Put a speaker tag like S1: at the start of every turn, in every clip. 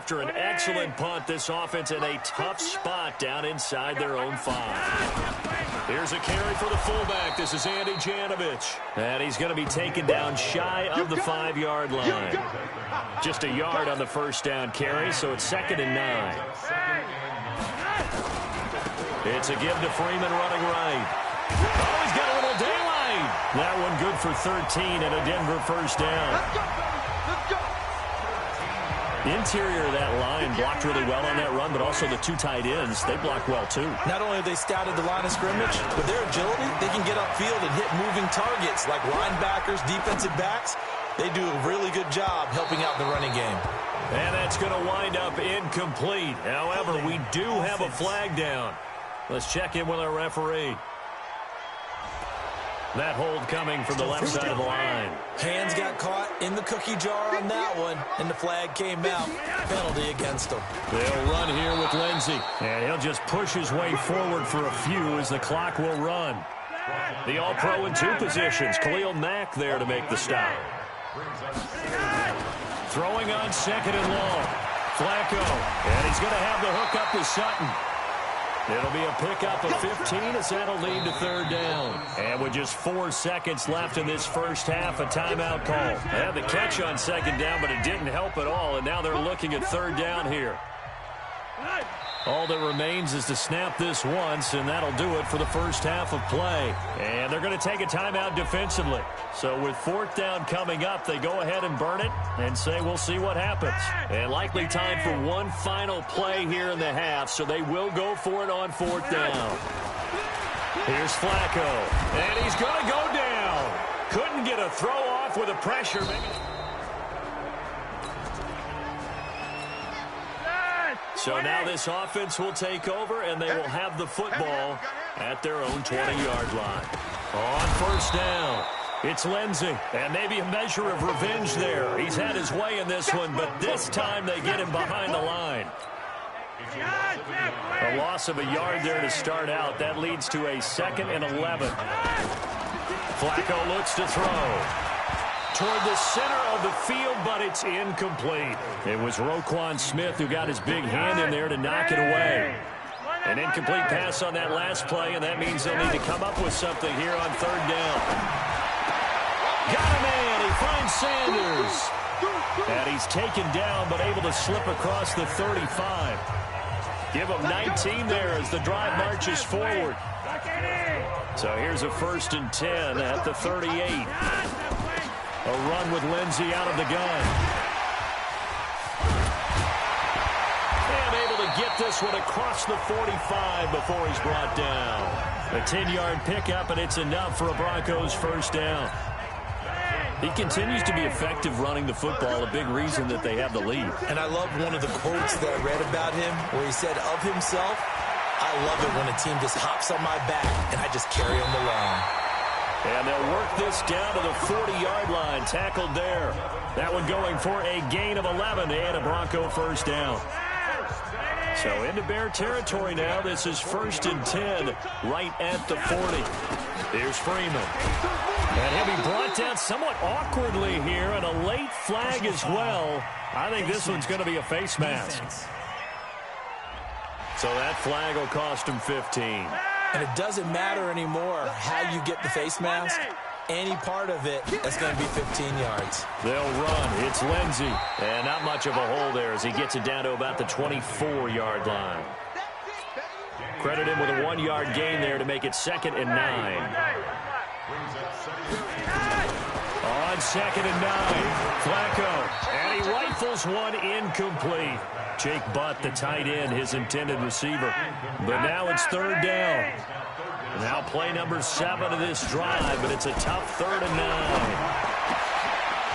S1: after an excellent punt, this offense in a tough spot down inside their own 5. Here's a carry for the fullback. This is Andy Janovich. And he's going to be taken down shy of the 5-yard line. Just a yard on the first down carry, so it's 2nd and 9. It's a give to Freeman running right. Oh, he's got a little daylight. That one good for 13 and a Denver first down. The interior of that line blocked really well on that run, but also the 2 tight ends, they blocked well too.
S2: Not only have they scouted the line of scrimmage, but their agility, they can get upfield and hit moving targets like linebackers, defensive backs. They do a really good job helping out the running game.
S1: And that's going to wind up incomplete. However, we do have a flag down. Let's check in with our referee. That hold coming from the left side of the line.
S2: Hands got caught in the cookie jar on that one, and the flag came out. Penalty against them.
S1: They'll run here with Lindsey. And he'll just push his way forward for a few as the clock will run. The All-Pro in 2 positions. Khalil Mack there to make the stop. Throwing on 2nd and long. Flacco. And he's going to have the hook up to Sutton. It'll be a pickup of 15 as that'll lead to 3rd down. And with just 4 seconds left in this first half, a timeout call. They had the catch on 2nd down, but it didn't help at all, and now they're looking at 3rd down here. All that remains is to snap this once, and that'll do it for the first half of play. And they're going to take a timeout defensively. So with 4th down coming up, they go ahead and burn it and say we'll see what happens. And likely time for one final play here in the half, so they will go for it on 4th down. Here's Flacco, and he's going to go down. Couldn't get a throw off with the pressure. So now this offense will take over, and they will have the football at their own 20-yard line. On 1st down, it's Lindsey, and maybe a measure of revenge there. He's had his way in this one, but this time they get him behind the line. A loss of a yard there to start out. That leads to a 2nd and 11. Flacco looks to throw toward the center of the field, but it's incomplete. It was Roquan Smith who got his big hand in there to knock it away. An incomplete pass on that last play, and that means they'll need to come up with something here on 3rd down. Got a man. He finds Sanders. And he's taken down, but able to slip across the 35. Give him 19 there as the drive marches forward. So here's a 1st and 10 at the 38. A run with Lindsey out of the gun. And able to get this one across the 45 before he's brought down. A 10-yard pickup, and it's enough for a Broncos first down. He continues to be effective running the football, a big reason that they have the lead.
S2: And I love one of the quotes that I read about him where he said of himself, I love it when a team just hops on my back and I just carry them along.
S1: And they'll work this down to the 40-yard line, tackled there. That one going for a gain of 11 and a Bronco first down. So into Bear territory now. This is 1st and 10 right at the 40. Here's Freeman. And he'll be brought down somewhat awkwardly here, and a late flag as well. I think this one's going to be a face mask. So that flag will cost him 15.
S2: And it doesn't matter anymore how you get the face mask. Any part of it, that's going to be 15 yards.
S1: They'll run. It's Lindsey. And not much of a hole there as he gets it down to about the 24-yard line. Credit him with a 1-yard gain there to make it 2nd and 9. On 2nd and 9, Flacco. And he rifles one incomplete. Jake Butt, the tight end, his intended receiver. But now it's 3rd down. Now play number 7 of this drive, but it's a tough 3rd and 9.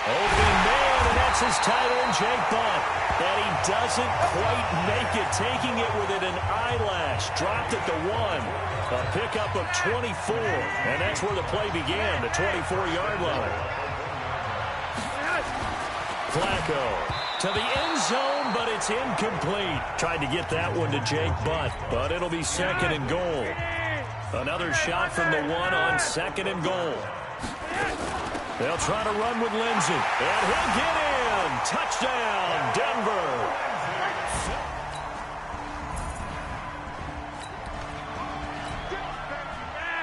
S1: Open man, and that's his tight end, Jake Butt. And he doesn't quite make it, taking it within an eyelash. Dropped at the 1. A pickup of 24, and that's where the play began, the 24-yard line. Flacco to the end zone, but it's incomplete. Tried to get that one to Jake Butt, but it'll be 2nd and goal. Another shot from the 1 on 2nd and goal. They'll try to run with Lindsey, and he'll get in. Touchdown, Denver.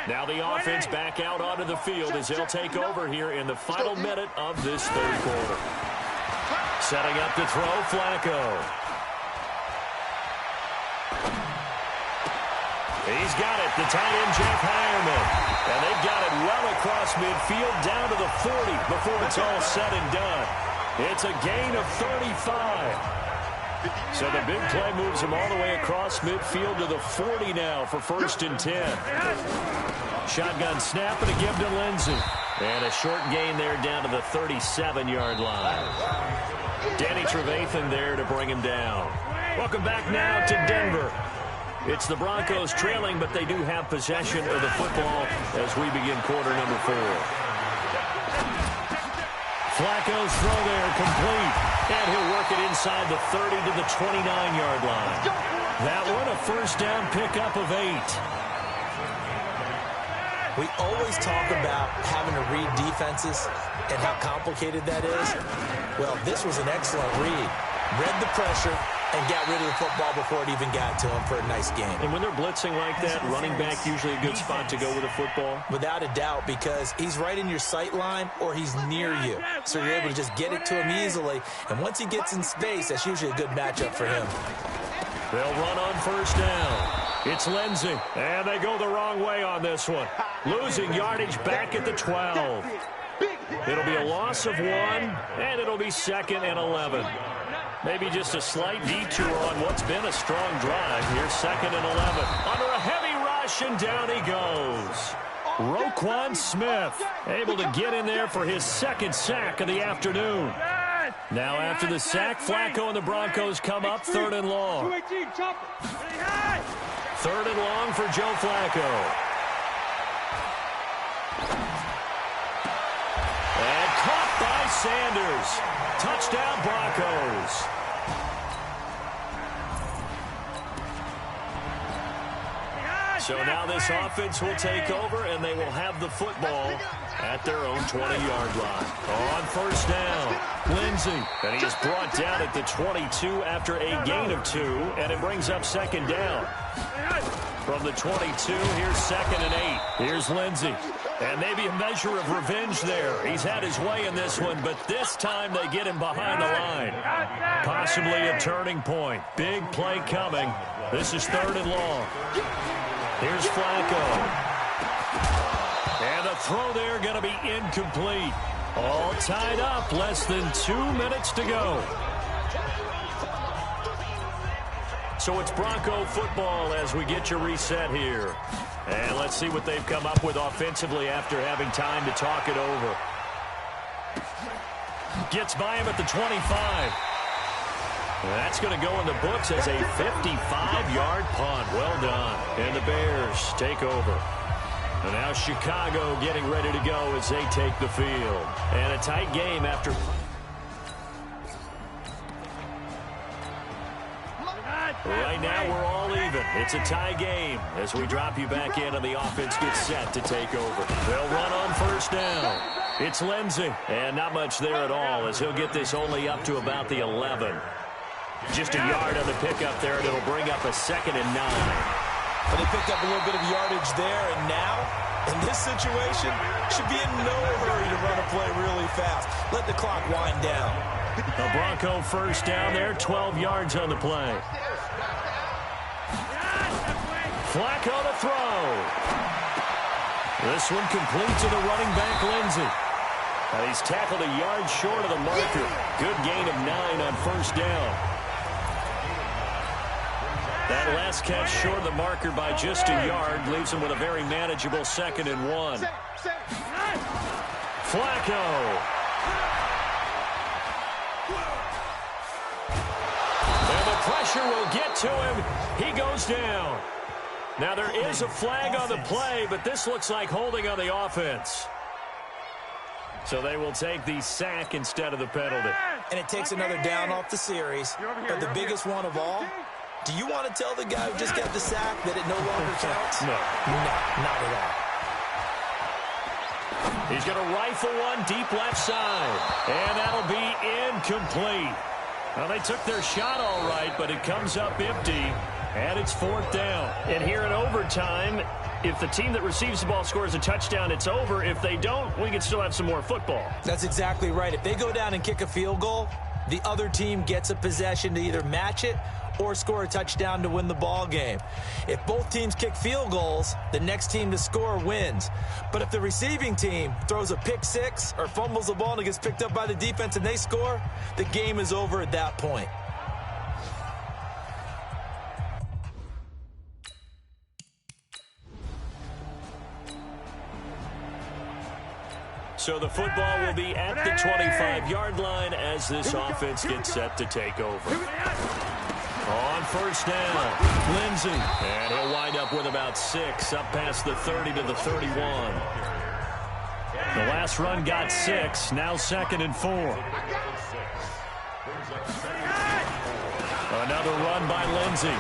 S1: Now the offense back out onto the field as they'll take over here in the final minute of this third quarter. Setting up to throw, Flacco. He's got it, the tight end, Jeff Heuerman. And they've got it well across midfield, down to the 40 before it's all said and done. It's a gain of 35. So the big play moves him all the way across midfield to the 40 now for 1st and 10. Shotgun snap and a give to Lindsey. And a short gain there down to the 37-yard line. Danny Trevathan there to bring him down. Welcome back now to Denver. It's the Broncos trailing, but they do have possession of the football as we begin quarter number 4. Flacco's throw there, complete. And he'll work it inside the 30 to the 29-yard line. That one, a first down pickup of 8.
S2: We always talk about having to read defenses and how complicated that is. Well, this was an excellent read. Read the pressure and got rid of the football before it even got to him for a nice game.
S1: And when they're blitzing like that, running back usually a good spot to go with a football?
S2: Without a doubt, because he's right in your sight line or he's near you. So you're able to just get it to him easily. And once he gets in space, that's usually a good matchup for him.
S1: They'll run on first down. It's Lindsey. And they go the wrong way on this one. Losing yardage back at the 12. It'll be a loss of 1, and it'll be 2nd and 11. Maybe just a slight detour on what's been a strong drive. Here's 2nd and 11. Under a heavy rush, and down he goes. Roquan Smith able to get in there for his 2nd sack of the afternoon. Now after the sack, Flacco and the Broncos come up 3rd and long. 3rd and long for Joe Flacco. And caught by Sanders. Touchdown Broncos. So now this offense will take over, and they will have the football at their own 20-yard line. On first down, Lindsey. And he is brought down at the 22 after a gain of 2, and it brings up 2nd down. From the 22, here's 2nd and 8. Here's Lindsey. And maybe a measure of revenge there. He's had his way in this one, but this time they get him behind the line. Possibly a turning point. Big play coming. This is 3rd and long. Here's Flacco. And the throw there going to be incomplete. All tied up. Less than 2 minutes to go. So it's Bronco football as we get you reset here. And let's see what they've come up with offensively after having time to talk it over. Gets by him at the 25. That's going to go in the books as a 55-yard punt. Well done. And the Bears take over. And now Chicago getting ready to go as they take the field. And a tight game after... Right now, we're all even. It's a tie game as we drop you back in and the offense gets set to take over. They'll run on first down. It's Lindsey. And not much there at all as he'll get this only up to about the 11. Just a yard on the pickup there, and it'll bring up a 2nd and 9.
S2: But they picked up a little bit of yardage there, and now, in this situation, should be in no hurry to run a play really fast. Let the clock wind down.
S1: A Bronco first down there, 12 yards on the play. Flacco to throw. This one complete to the running back, Lindsey. He's tackled a yard short of the marker. Good gain of 9 on first down. That last catch short of the marker by just a yard leaves him with a very manageable 2nd and 1. Flacco. And the pressure will get to him. He goes down. Now there is a flag on the play, but this looks like holding on the offense. So they will take the sack instead of the penalty.
S2: And it takes another down off the series. But the biggest one of all, do you want to tell the guy who just got the sack that it no longer counts?
S1: No.
S2: No, not at all.
S1: He's going to rifle one deep left side. And that'll be incomplete. Well, they took their shot all right, but it comes up empty. And it's 4th down. And here in overtime, if the team that receives the ball scores a touchdown, it's over. If they don't, we can still have some more football.
S2: That's exactly right. If they go down and kick a field goal, the other team gets a possession to either match it or score a touchdown to win the ball game. If both teams kick field goals, the next team to score wins. But if the receiving team throws a pick six or fumbles the ball and it gets picked up by the defense and they score, the game is over at that point.
S1: So the football will be at the 25-yard line as this offense gets set to take over. On first down, Lindsay. And he'll wind up with about 6, up past the 30 to the 31. The last run got 6, now 2nd and 4. Another run by Lindsay.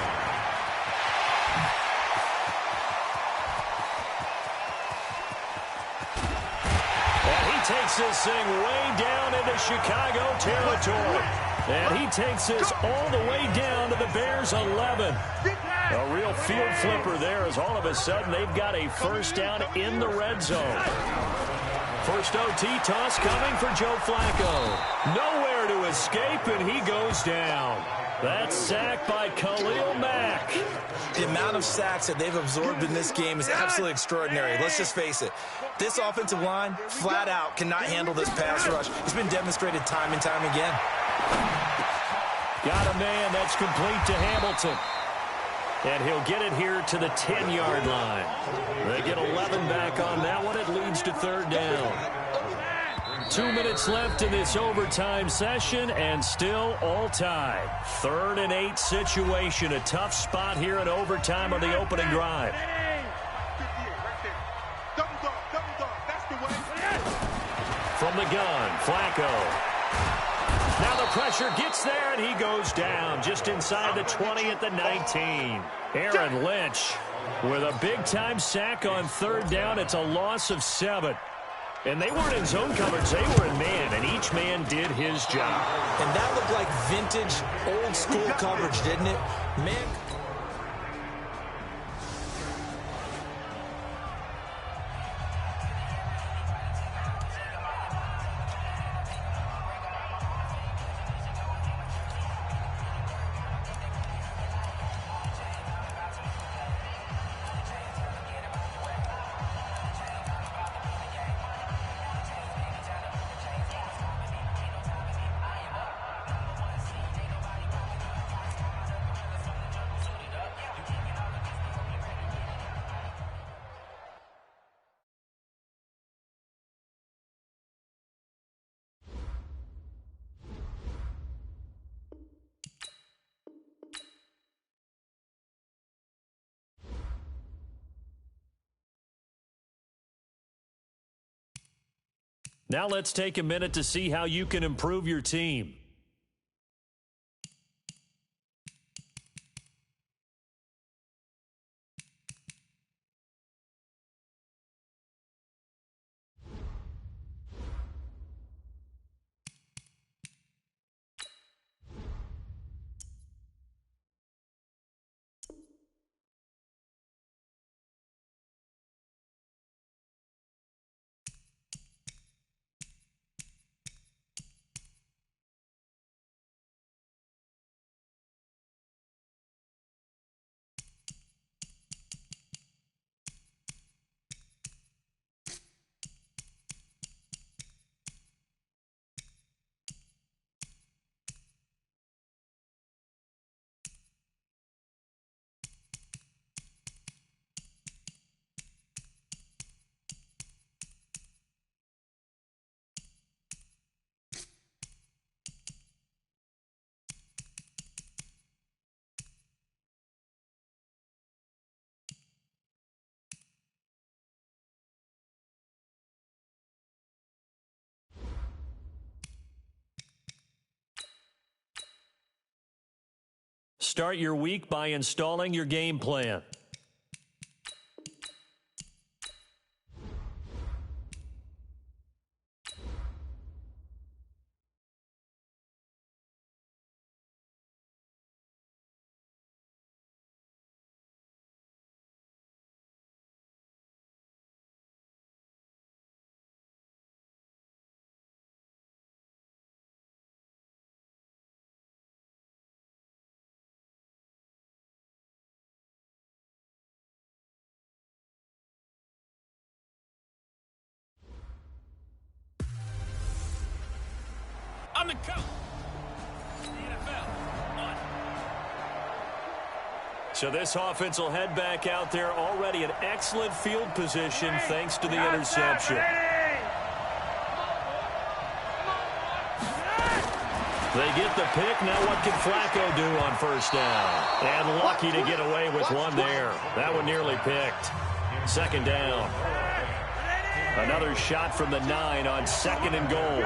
S1: Takes this thing way down into Chicago territory. And he takes this all the way down to the Bears' 11. A real field flipper there as all of a sudden they've got a first down in the red zone. First OT toss coming for Joe Flacco. Nowhere to escape, and he goes down. That's sacked by Khalil Mack.
S2: The amount of sacks that they've absorbed in this game is absolutely extraordinary. Let's just face it. This offensive line, flat out, cannot handle this pass rush. It's been demonstrated time and time again.
S1: Got a man that's complete to Hamilton. And he'll get it here to the 10-yard line. They get 11 back on that one. It leads to third down. 2 minutes left in this overtime session, and still all tied. 3rd and 8 situation. A tough spot here in overtime on the opening drive. From the gun, Flacco. Now the pressure gets there, and he goes down just inside the 20 at the 19. Aaron Lynch with a big-time sack on third down. It's a loss of 7. And they weren't in zone coverage. They were in man, and each man did his job.
S2: And that looked like vintage, old-school coverage, didn't it? Man.
S1: Now let's take a minute to see how you can improve your team. Start your week by installing your game plan. I'm the coach. The NFL. So this offense will head back out there, already in excellent field position thanks to the interception. They get the pick. Now what can Flacco do on first down? And lucky to get away with one there. That one nearly picked. Second down. Another shot from the 9 on second and goal.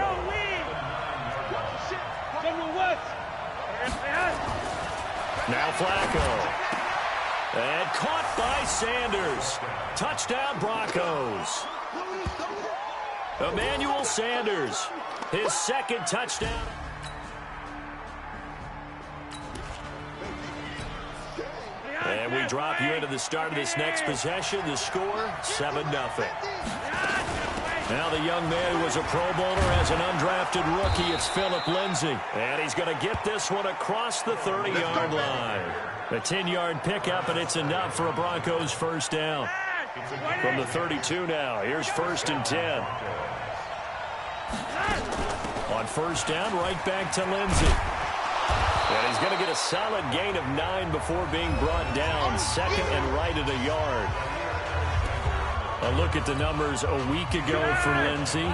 S1: Now Flacco. And caught by Sanders. Touchdown Broncos. Emmanuel Sanders. His second touchdown. And we drop you into the start of this next possession. The score, 7-0. Now the young man who was a Pro Bowler as an undrafted rookie, it's Phillip Lindsay. And he's going to get this one across the 30-yard line. A 10-yard pickup, and it's enough for a Broncos first down. From the 32 now, here's 1st and 10. On first down, right back to Lindsay. And he's going to get a solid gain of 9 before being brought down. Second and right at a yard. A look at the numbers a week ago for Lindsay.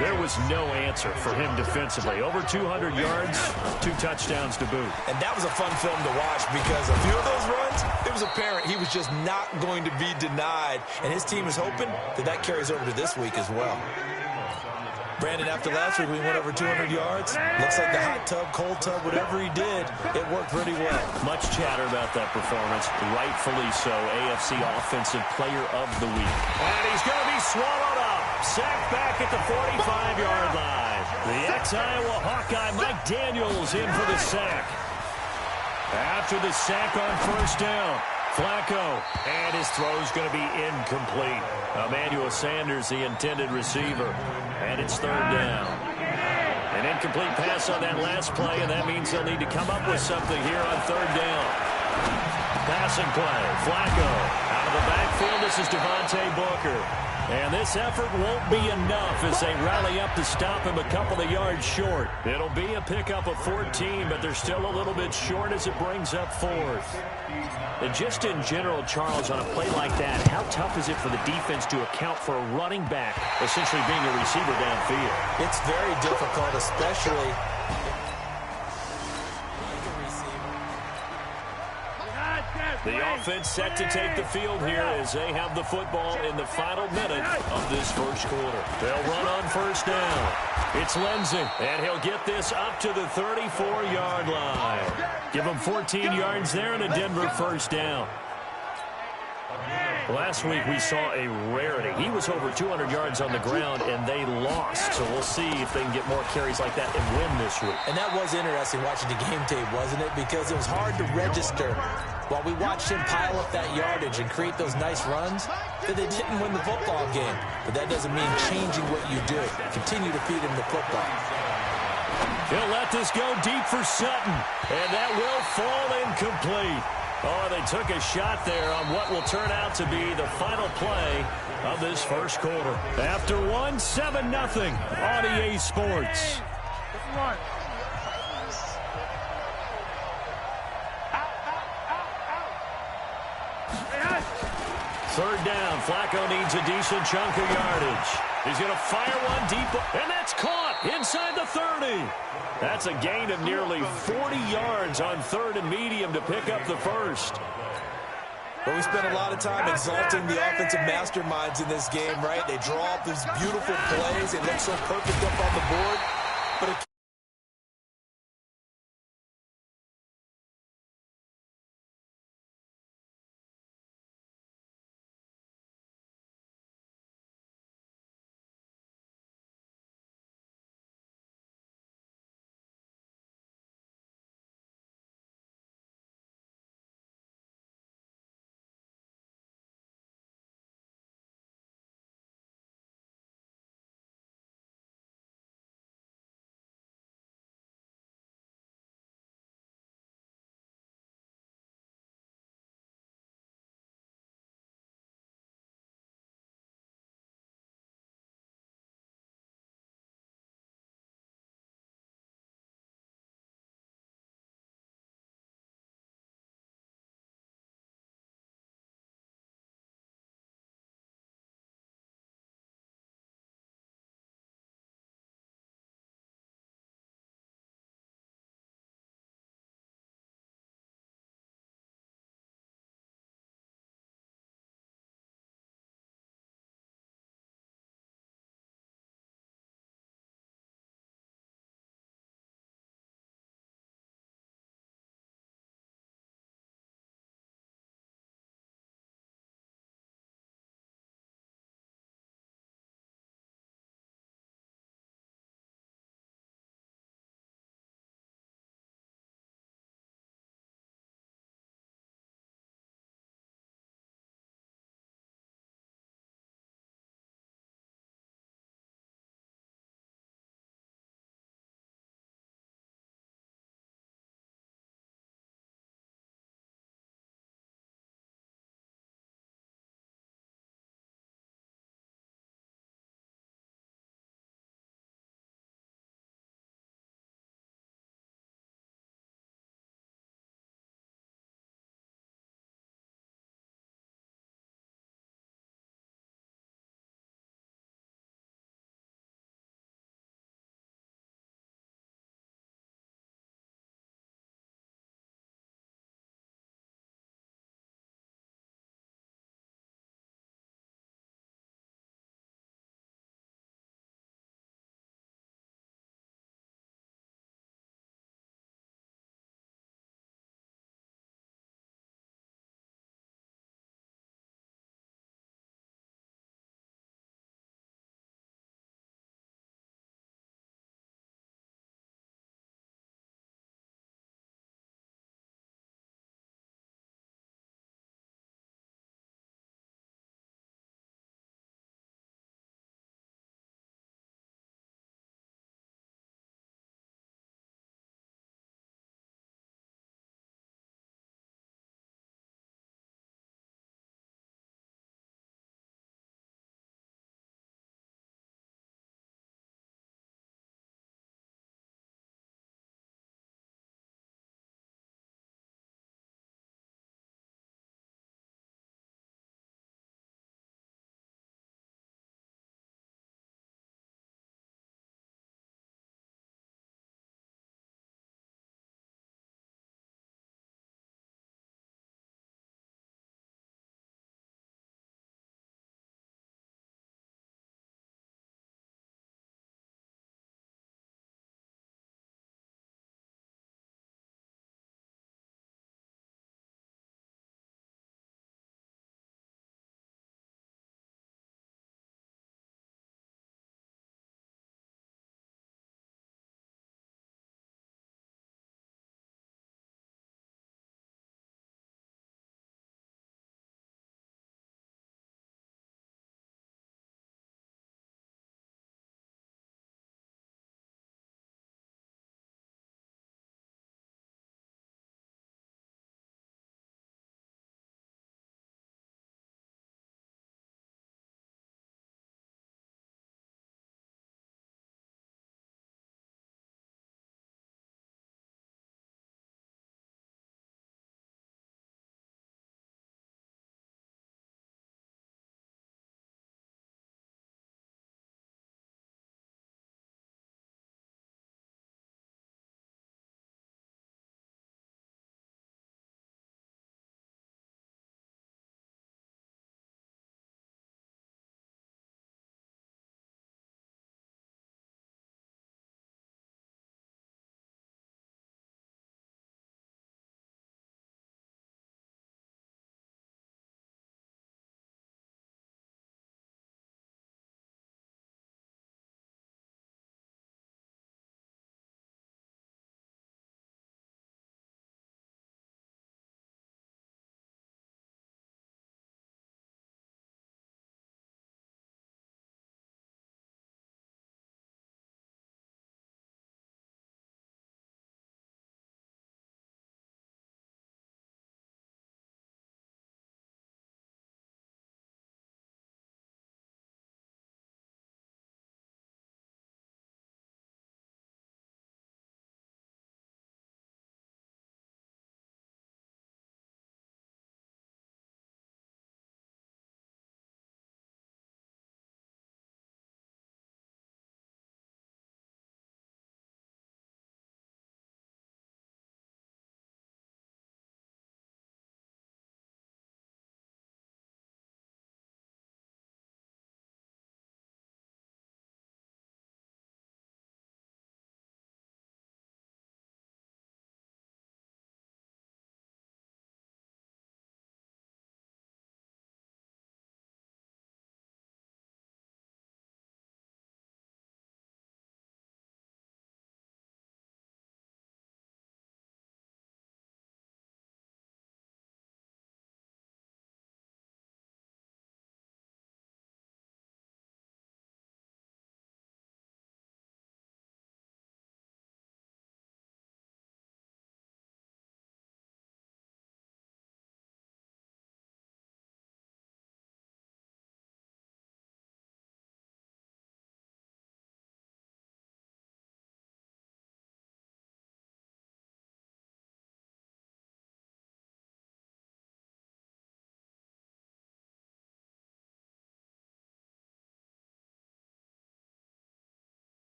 S1: There was no answer for him defensively. Over 200 yards, 2 touchdowns to boot.
S2: And that was a fun film to watch because a few of those runs, it was apparent he was just not going to be denied. And his team is hoping that that carries over to this week as well. Brandon, after last week, we went over 200 yards. Looks like the hot tub, cold tub, whatever he did, it worked pretty well.
S1: Much chatter about that performance. Rightfully so. AFC Offensive Player of the Week. And he's going to be swallowed up. Sacked back at the 45-yard line. The ex-Iowa Hawkeye, Mike Daniels, in for the sack. After the sack on first down, Flacco, and his throw's going to be incomplete. Emmanuel Sanders, the intended receiver, and it's third down. An incomplete pass on that last play, and that means they'll need to come up with something here on third down. Passing play, Flacco out of the backfield. This is Devontae Booker. And this effort won't be enough as they rally up to stop him a couple of yards short. It'll be a pickup of 14, but they're still a little bit short as it brings up 4th. And just in general, Charles, on a play like that, how tough is it for the defense to account for a running back essentially being a receiver downfield?
S2: It's very difficult, especially
S1: the offense set to take the field here as they have the football in the final minute of this first quarter. They'll run on first down. It's Lindsay, and he'll get this up to the 34-yard line. Give him 14 yards there and a Denver first down. Last week we saw a rarity. He was over 200 yards on the ground, and they lost. So we'll see if they can get more carries like that and win this week.
S2: And that was interesting watching the game tape, wasn't it? Because it was hard to register while we watched him pile up that yardage and create those nice runs that they didn't win the football game. But that doesn't mean changing what you do. Continue to feed him the football.
S1: He'll let this go deep for Sutton, and that will fall incomplete. Oh, they took a shot there on what will turn out to be the final play of this first quarter. After 7-0 on EA Sports. Third down. Flacco needs a decent chunk of yardage. He's going to fire one deep, and that's caught inside the 30. That's a gain of nearly 40 yards on third and medium to pick up the first.
S2: But we spent a lot of time exalting the offensive masterminds in this game, right? They draw up these beautiful plays. They look so perfect up on the board. But it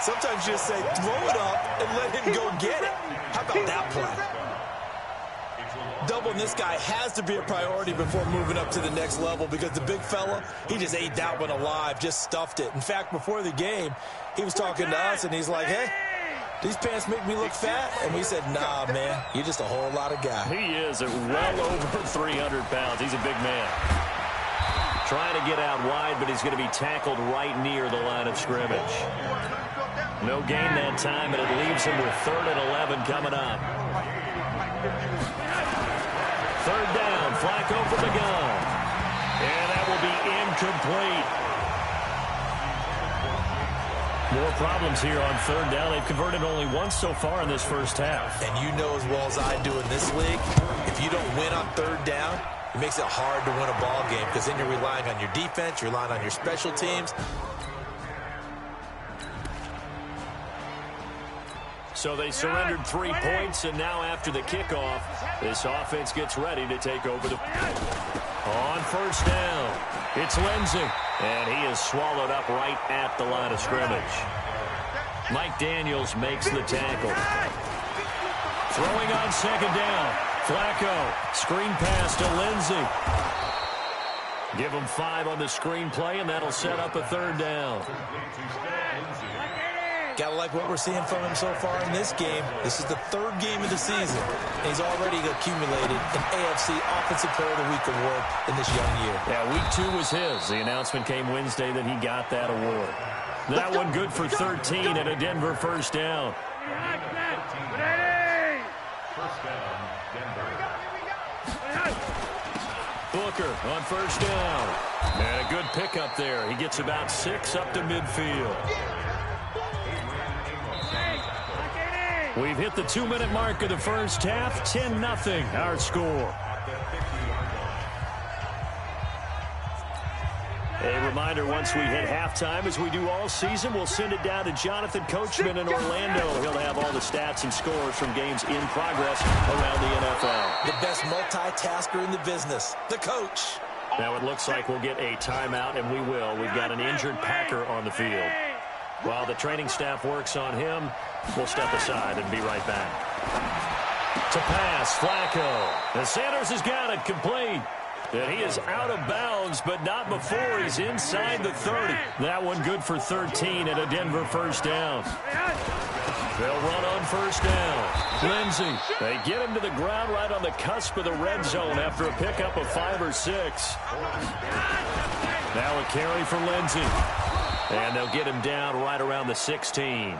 S2: Sometimes you just say, throw it up and let him go get it. How about that play? Doubling this guy has to be a priority before moving up to the next level because the big fella, he just ate that one alive, just stuffed it. In fact, before the game, he was talking to us, and he's like, hey, these pants make me look fat? And we said, nah, man, you're just a whole lot of guy.
S1: He is at well over 300 pounds. He's a big man. Trying to get out wide, but he's going to be tackled right near the line of scrimmage. No gain that time, and it leaves him with 3rd and 11 coming up. 3rd down, Flacco from the gun. And that will be incomplete. More problems here on 3rd down. They've converted only once so far in this first half.
S2: And you know as well as I do in this league, if you don't win on 3rd down, it makes it hard to win a ball game because then you're relying on your defense, you're relying on your special teams.
S1: So they surrendered 3 points, and now after the kickoff, this offense gets ready to take over the... On 1st down, it's Lindsey, and he is swallowed up right at the line of scrimmage. Mike Daniels makes the tackle. Throwing on 2nd down, Flacco, screen pass to Lindsey. Give him 5 on the screen play, and that'll set up a 3rd down.
S2: Gotta like what we're seeing from him so far in this game. This is the 3rd game of the season, and he's already accumulated an AFC Offensive Player of the Week award in this young year.
S1: Yeah, week 2 was his. The announcement came Wednesday that he got that award. That one good for 13 and a Denver 1st down. Booker on 1st down. And a good pickup there. He gets about 6 up to midfield. We've hit the 2-minute mark of the first half. 10-0 our score. A reminder, once we hit halftime, as we do all season, we'll send it down to Jonathan Coachman in Orlando. He'll have all the stats and scores from games in progress around the NFL.
S2: The best multitasker in the business, the coach.
S1: Now it looks like we'll get a timeout, and we will. We've got an injured Packer on the field. While the training staff works on him, we'll step aside and be right back. To pass, Flacco. And Sanders has got it complete. And he is out of bounds, but not before he's inside the 30. That one good for 13 and a Denver 1st down. They'll run on 1st down. Lindsey, they get him to the ground right on the cusp of the red zone after a pickup of 5 or 6. Now a carry for Lindsey. And they'll get him down right around the 16.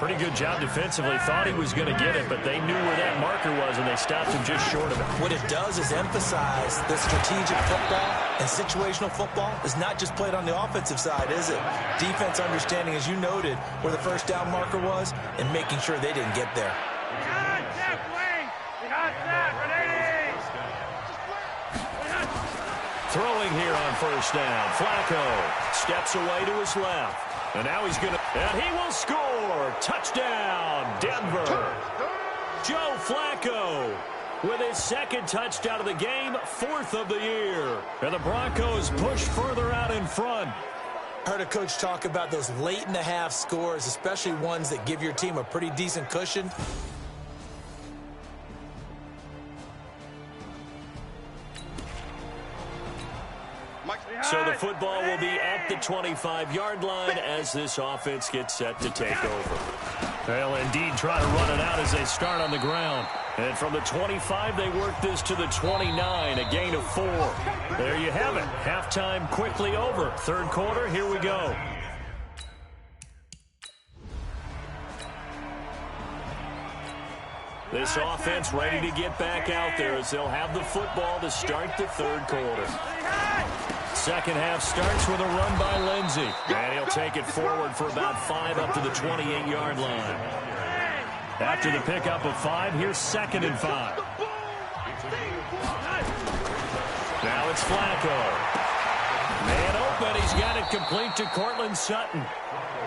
S1: Pretty good job defensively. Thought he was going to get it, but they knew where that marker was, and they stopped him just short of it.
S2: What it does is emphasize that strategic football and situational football is not just played on the offensive side, is it? Defense understanding, as you noted, where the 1st down marker was and making sure they didn't get there.
S1: Throwing here on 1st down. Flacco steps away to his left. And now he's going to... And he will score! Touchdown, Denver! Joe Flacco with his 2nd touchdown of the game, 4th of the year. And the Broncos push further out in front.
S2: Heard a coach talk about those late-in-the-half scores, especially ones that give your team a pretty decent cushion.
S1: So the football will be at the 25-yard line as this offense gets set to take over. They'll indeed try to run it out as they start on the ground. And from the 25, they work this to the 29, a gain of 4. There you have it. Halftime quickly over. 3rd quarter, here we go. This offense ready to get back out there as they'll have the football to start the 3rd quarter. 2nd half starts with a run by Lindsey. And he'll take it forward for about 5 up to the 28-yard line. After the pickup of 5, here's 2nd and 5. Now it's Flacco. Man open, he's got it complete to Courtland Sutton.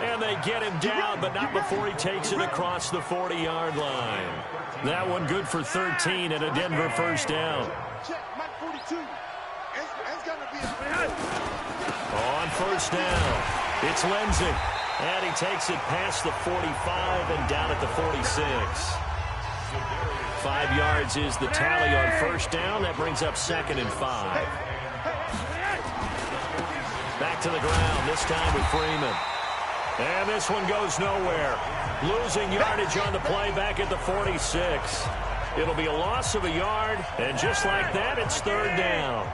S1: And they get him down, but not before he takes it across the 40-yard line. That one good for 13 and a Denver 1st down. On 1st down, It's Lindsey. And he takes it past the 45 and down at the 46. 5 yards is the tally on first down. That brings up 2nd and 5. Back to the ground, this time with Freeman. And this one goes nowhere. Losing yardage on the play back at the 46. It'll be a loss of a yard, and just like that, it's 3rd down.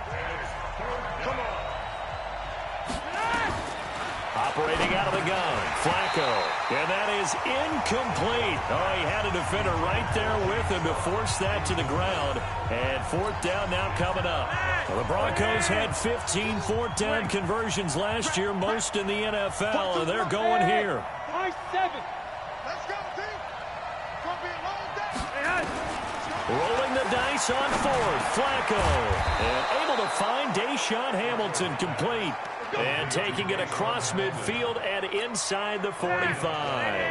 S1: Operating out of the gun, Flacco. And that is incomplete. Oh, he had a defender right there with him to force that to the ground. And 4th down now coming up. Well, the Broncos had 15 4th down conversions last year, most in the NFL, and they're going here.
S3: Let's go, team. It's going to be a long day.
S1: Rolling the dice on 4th, Flacco. And able to find Deshaun Hamilton complete. And taking it across midfield and inside the 45.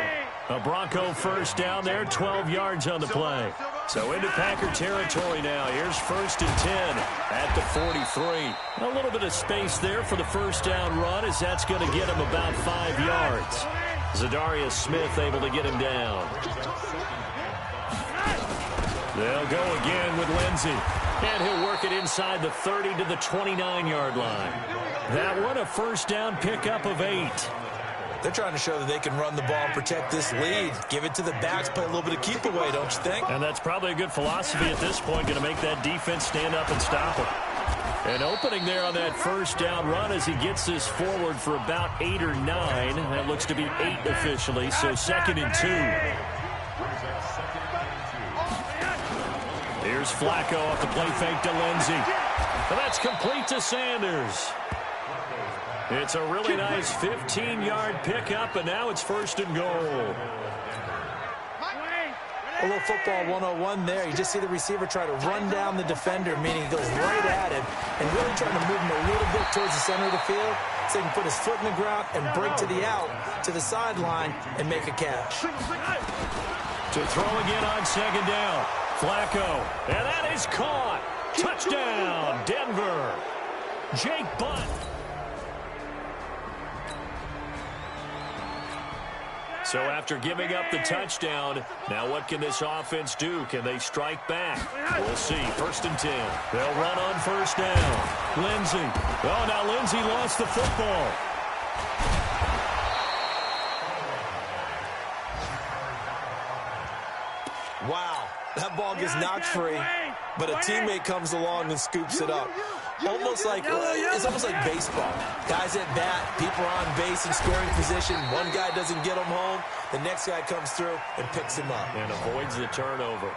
S1: A Bronco first down there, 12 yards on the play. So into Packer territory now. Here's 1st and 10 at the 43. A little bit of space there for the first down run, as that's going to get him about 5 yards. Zadarius Smith able to get him down. They'll go again with Lindsey. And he'll work it inside the 30 to the 29-yard line. That one, a first down pickup of 8.
S2: They're trying to show that they can run the ball and protect this lead. Give it to the backs, play a little bit of keep away, don't you think?
S1: And that's probably a good philosophy at this point, going to make that defense stand up and stop him. An opening there on that first down run as he gets this forward for about 8 or 9. That looks to be 8 officially, so 2nd and 2. Here's Flacco off the play fake to Lindsey. And that's complete to Sanders. It's a really nice 15-yard pickup, and now it's 1st and goal.
S2: A little football 101 there. You just see the receiver try to run down the defender, meaning he goes right at him, and really trying to move him a little bit towards the center of the field so he can put his foot in the ground and break to the out, to the sideline, and make a catch.
S1: To throw again on 2nd down. Flacco, and that is caught. Touchdown, Denver. Jake Butt. So after giving up the touchdown, now what can this offense do? Can they strike back? We'll see. 1st and 10. They'll run on first down. Lindsey. Oh, now Lindsey lost the football.
S2: Wow, that ball gets knocked free, but a teammate comes along and scoops it up. It's almost like baseball. Guys at bat, people are on base in scoring position. One guy doesn't get him home. The next guy comes through and picks him up.
S1: And avoids the turnover.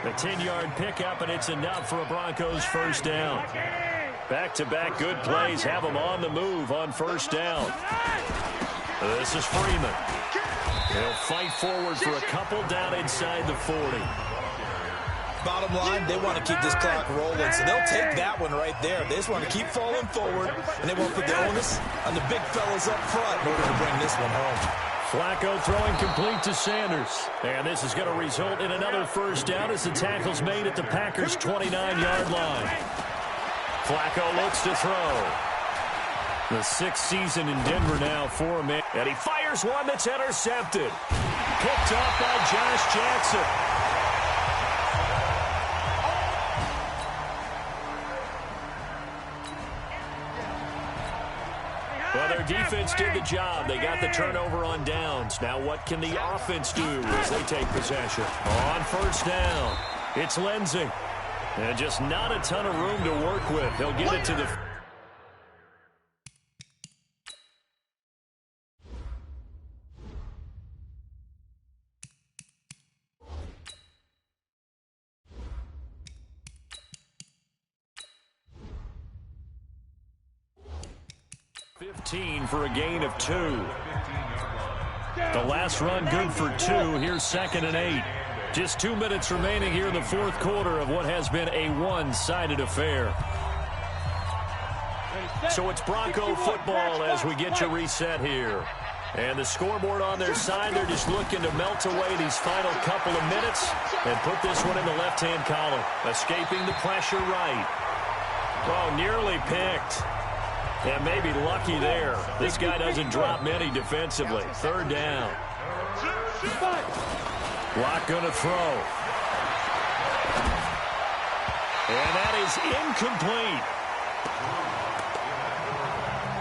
S1: A 10-yard pickup, and it's enough for a Broncos first down. Back-to-back good plays have them on the move on first down. This is Freeman. They'll fight forward for a couple down inside the 40.
S2: Bottom line, they want to keep this clock rolling, so they'll take that one right there. They just want to keep falling forward, and they won't put the onus on the big fellas up front in order to bring this one home.
S1: Flacco throwing complete to Sanders. And this is going to result in another first down as the tackle's made at the Packers' 29-yard line. Flacco looks to throw. The 6th season in Denver now for him. And he fires one that's intercepted. Picked up by Josh Jackson. Well, their defense did the job. They got the turnover on downs. Now what can the offense do as they take possession? On first down, it's Lindsey. And just not a ton of room to work with. He'll get it to the... for a gain of 2. The last run good for 2. Here's 2nd and 8. Just 2 minutes remaining here in the 4th quarter of what has been a one-sided affair. So it's Bronco football as we get you reset here. And the scoreboard on their side, they're just looking to melt away these final couple of minutes and put this one in the left-hand column. Escaping the pressure right. Oh, nearly picked. And maybe lucky there. This guy doesn't drop many defensively. Third down. Lock going to throw. And that is incomplete.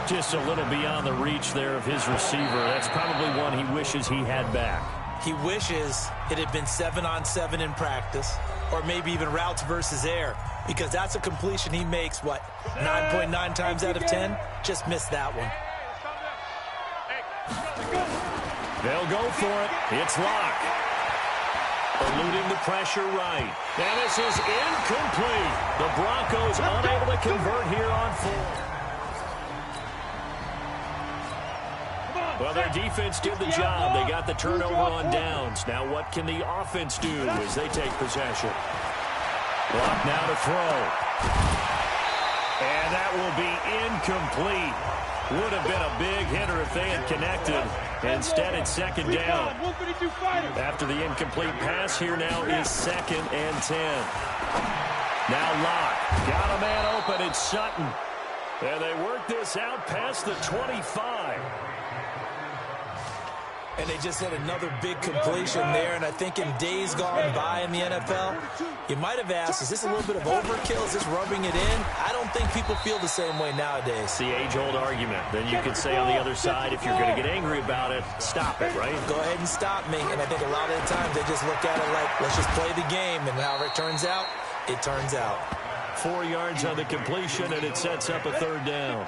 S1: Just a little beyond the reach there of his receiver. That's probably one he wishes he had back.
S2: He wishes it had been 7-on-7 in practice, or maybe even routes versus air, because that's a completion he makes, 9.9 times out of 10? Just missed that one.
S1: They'll go for it. It's Locke. Eluding the pressure right. And this is incomplete. The Broncos unable to convert here on 4th. Well, their defense did the job. They got the turnover on downs. Now what can the offense do as they take possession? Locke now to throw. And that will be incomplete. Would have been a big hitter if they had connected. Instead, it's second down. After the incomplete pass, here now is 2nd and 10. Now Locke. Got a man open. It's Sutton. And they work this out past the 25.
S2: And they just had another big completion there. And I think in days gone by in the NFL, you might have asked, is this a little bit of overkill? Is this rubbing it in? I don't think people feel the same way nowadays.
S1: It's the age-old argument. Then you could say on the other side, if you're going to get angry about it, stop it, right?
S2: Go ahead and stop me. And I think a lot of the times they just look at it like, let's just play the game. And however it turns out, it turns out.
S1: 4 yards on the completion, and it sets up a third down.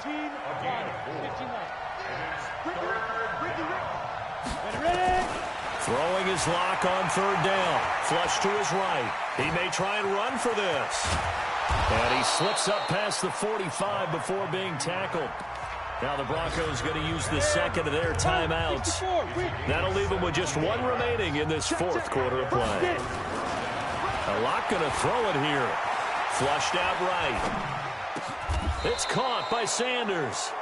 S1: Throwing his Locke on third down. Flush to his right. He may try and run for this. And he slips up past the 45 before being tackled. Now the Broncos going to use the second of their timeouts. That'll leave them with just one remaining in this 4th quarter of play. Locke going to throw it here. Flushed out right. It's caught by Sanders.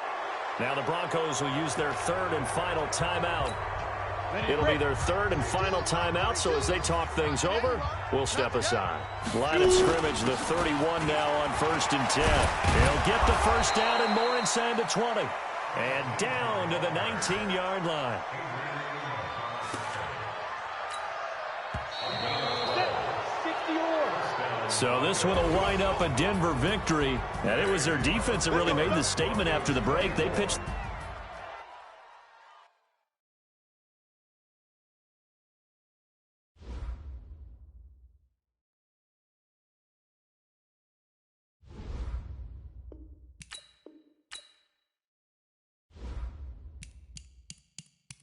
S1: Now the Broncos will use their 3rd and final timeout. It'll be their 3rd and final timeout, so as they talk things over, we'll step aside. Line of scrimmage, the 31 now on 1st and 10. They'll get the first down and more inside the 20. And down to the 19-yard line. So this one will wind up a Denver victory. And it was their defense that really made the statement after the break. They pitched.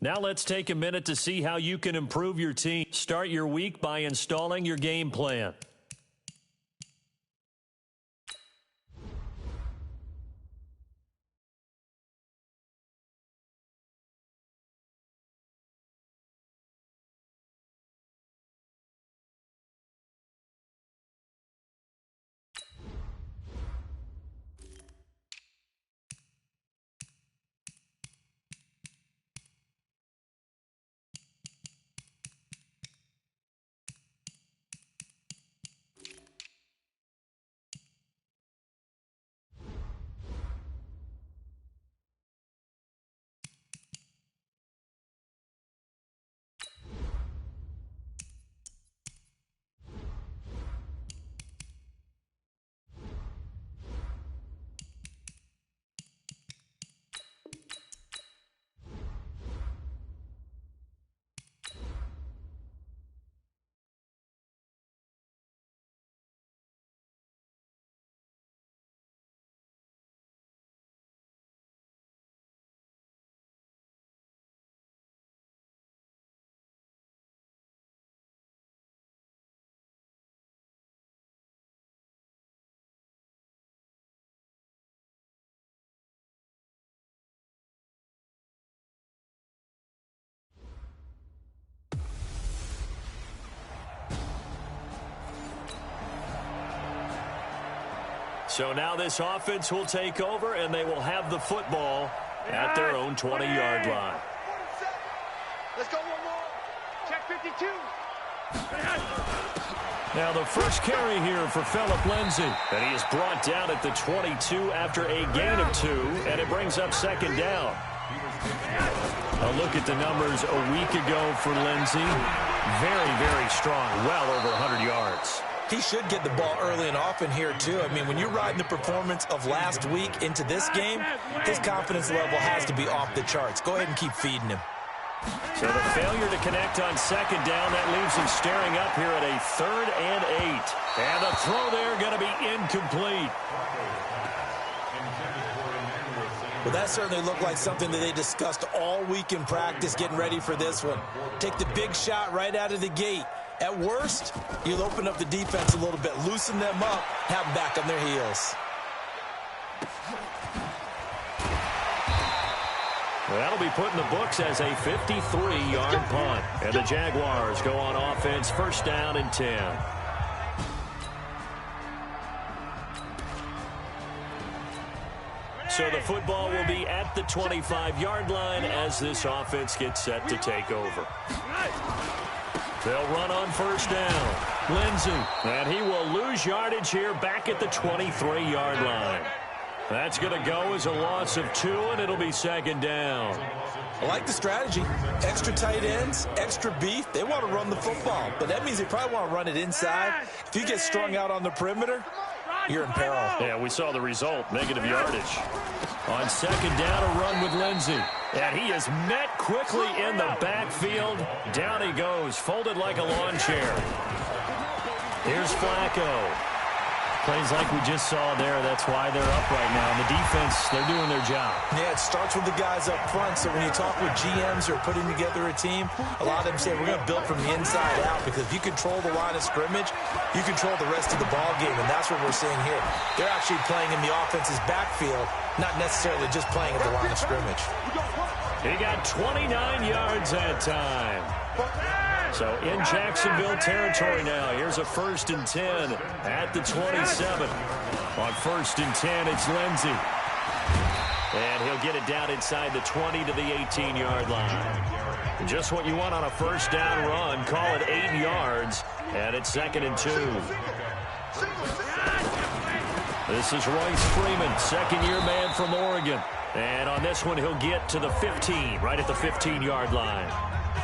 S1: Now let's take a minute to see how you can improve your team. Start your week by installing your game plan. So now this offense will take over, and they will have the football at their own 20-yard line.
S3: Let's go one more. Check 52.
S1: Now the first carry here for Phillip Lindsay. And he is brought down at the 22 after a gain of 2, and it brings up second down. A look at the numbers a week ago for Lindsay. Very, very strong, well over 100 yards.
S2: He should get the ball early and often here, too. I mean, when you're riding the performance of last week into this game, his confidence level has to be off the charts. Go ahead and keep feeding him.
S1: So the failure to connect on second down, that leaves him staring up here at a 3rd and 8. And the throw there going to be incomplete.
S2: Well, that certainly looked like something that they discussed all week in practice getting ready for this one. Take the big shot right out of the gate. At worst, you'll open up the defense a little bit, loosen them up, have them back on their heels.
S1: Well, that'll be put in the books as a 53-yard punt. And the Jaguars go on offense, first down and 10. So the football will be at the 25-yard line as this offense gets set to take over. They'll run on first down. Lindsay, and he will lose yardage here back at the 23-yard line. That's going to go as a loss of 2, and it'll be second down.
S2: I like the strategy. Extra tight ends, extra beef. They want to run the football, but that means they probably want to run it inside. If you get strung out on the perimeter, you're in peril.
S1: Yeah, we saw the result, negative yardage. On second down, a run with Lindsay. And he is met quickly in the backfield. Down he goes, folded like a lawn chair. Here's Flacco. Plays like we just saw there. That's why they're up right now. And the defense, they're doing their job.
S2: Yeah, it starts with the guys up front. So when you talk with GMs who are putting together a team, a lot of them say we're going to build from the inside out, because if you control the line of scrimmage, you control the rest of the ball game, and that's what we're seeing here. They're actually playing in the offense's backfield, not necessarily just playing at the line of scrimmage.
S1: He got 29 yards that time. So in Jacksonville territory now. Here's a 1st and 10 at the 27. On 1st and 10, it's Lindsay. And he'll get it down inside the 20 to the 18-yard line. Just what you want on a first down run. Call it 8 yards. And it's 2nd and 2. This is Royce Freeman, second-year man from Oregon. And on this one, he'll get to the 15, right at the 15-yard line.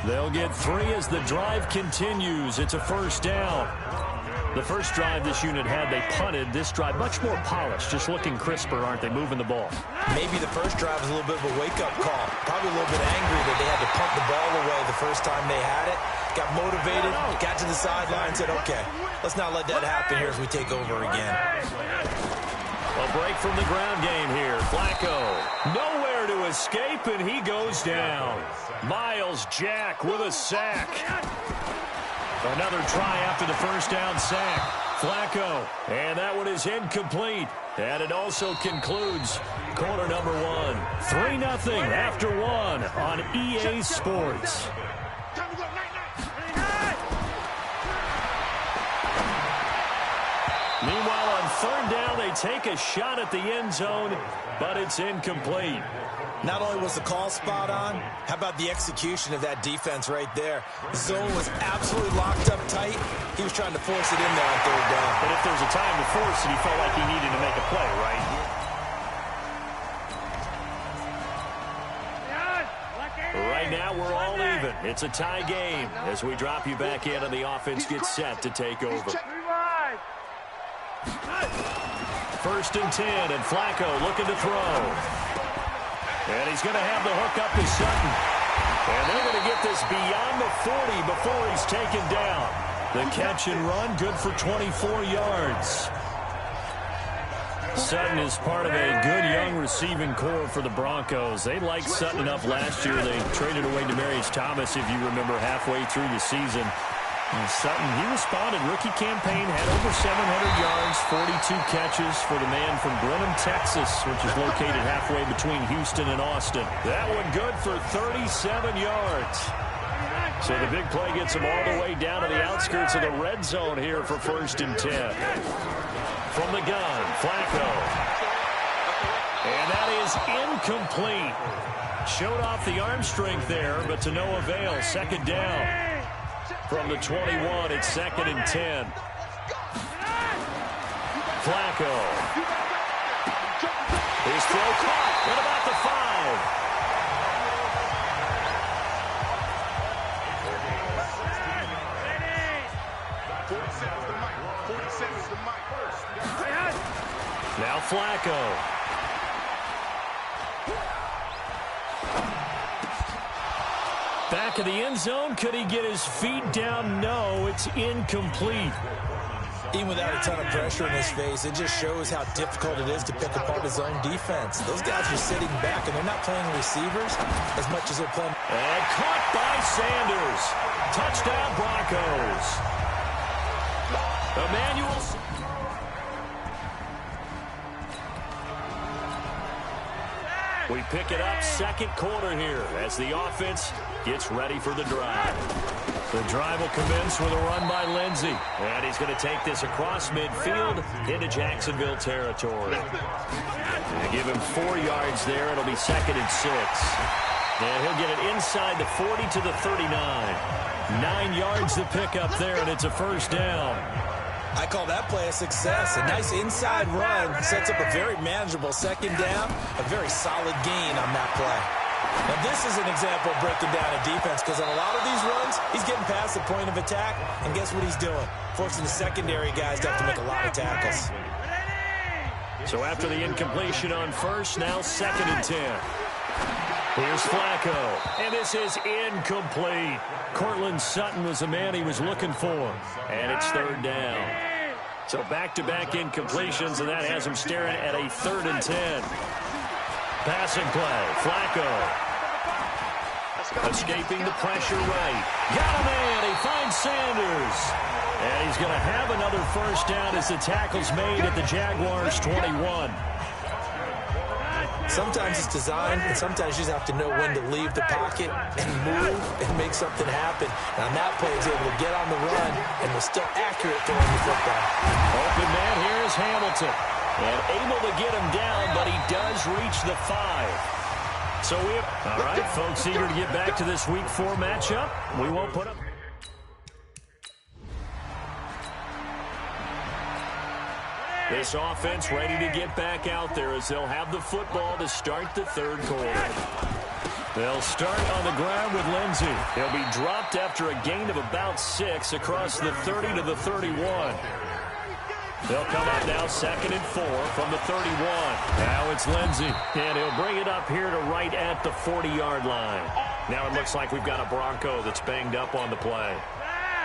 S1: They'll get 3 as the drive continues. It's a first down. The first drive this unit had, they punted. This drive, much more polished, just looking crisper, aren't they, moving the ball?
S2: Maybe the first drive was a little bit of a wake-up call. Probably a little bit angry that they had to punt the ball away the first time they had it. Got motivated, got to the sideline, said, okay, let's not let that happen here as we take over again.
S1: A break from the ground game here. Flacco, nowhere to escape, and he goes down. Myles Jack with a sack. Another try after the first down sack. Flacco, and that one is incomplete. And it also concludes quarter number 1. 3-0 after 1 on EA Sports. Meanwhile, on third down, they take a shot at the end zone, but it's incomplete.
S2: Not only was the call spot on, how about the execution of that defense right there? The zone was absolutely locked up tight. He was trying to force it in there on third down.
S1: But if there's a time to force it, he felt like he needed to make a play, right? Right now, we're all even. It's a tie game as we drop you back in and the offense gets set to take over. 1st and 10, and Flacco looking to throw. And he's going to have the hook up to Sutton. And they're going to get this beyond the 40 before he's taken down. The catch and run, good for 24 yards. Sutton is part of a good young receiving core for the Broncos. They liked Sutton enough last year. They traded away Demaryius Thomas, if you remember, halfway through the season. And Sutton, he responded. Rookie campaign, had over 700 yards, 42 catches for the man from Brenham, Texas, which is located halfway between Houston and Austin. That one good for 37 yards. So the big play gets him all the way down to the outskirts of the red zone here for 1st and 10. From the gun, Flacco. And that is incomplete. Showed off the arm strength there, but to no avail. Second down. From the 21, it's 2nd and 10. Flacco. His throw caught at about the 5. Now Flacco. Back of the end zone. Could he get his feet down? No, it's incomplete.
S2: Even without a ton of pressure in his face, it just shows how difficult it is to pick apart his own defense. Those guys are sitting back, and they're not playing receivers as much as they're playing.
S1: And caught by Sanders. Touchdown, Broncos. Emmanuel. We pick it up second quarter here as the offense gets ready for the drive. The drive will commence with a run by Lindsey. And he's going to take this across midfield into Jacksonville territory. They give him 4 yards there. It'll be 2nd and 6. And he'll get it inside the 40 to the 39. 9 yards to pick up there, and it's a first down.
S2: I call that play a success. A nice inside run sets up a very manageable second down, a very solid gain on that play. Now, this is an example of breaking down a defense because on a lot of these runs, he's getting past the point of attack, and guess what he's doing? Forcing the secondary guys to have to make a lot of tackles.
S1: So after the incompletion on first, now 2nd and 10. Here's Flacco, and this is incomplete. Courtland Sutton was the man he was looking for, and it's 3rd down. So back-to-back incompletions, and that has him staring at a 3rd and 10. Passing play, Flacco. Escaping the pressure right. Got a man, he finds Sanders. And he's going to have another first down as the tackle's made at the Jaguars' 21.
S2: Sometimes it's designed, and sometimes you just have to know when to leave the pocket and move and make something happen. And on that play, he's able to get on the run and was still accurate throwing the football.
S1: Open man here is Hamilton. And able to get him down, but he does reach the 5. So all right, folks, eager to get back to this Week 4 matchup. We won't put up. This offense ready to get back out there as they'll have the football to start the 3rd quarter. They'll start on the ground with Lindsey. He'll be dropped after a gain of about 6 across the 30 to the 31. They'll come up now 2nd and 4 from the 31. Now it's Lindsey, and he'll bring it up here to right at the 40-yard line. Now it looks like we've got a Bronco that's banged up on the play.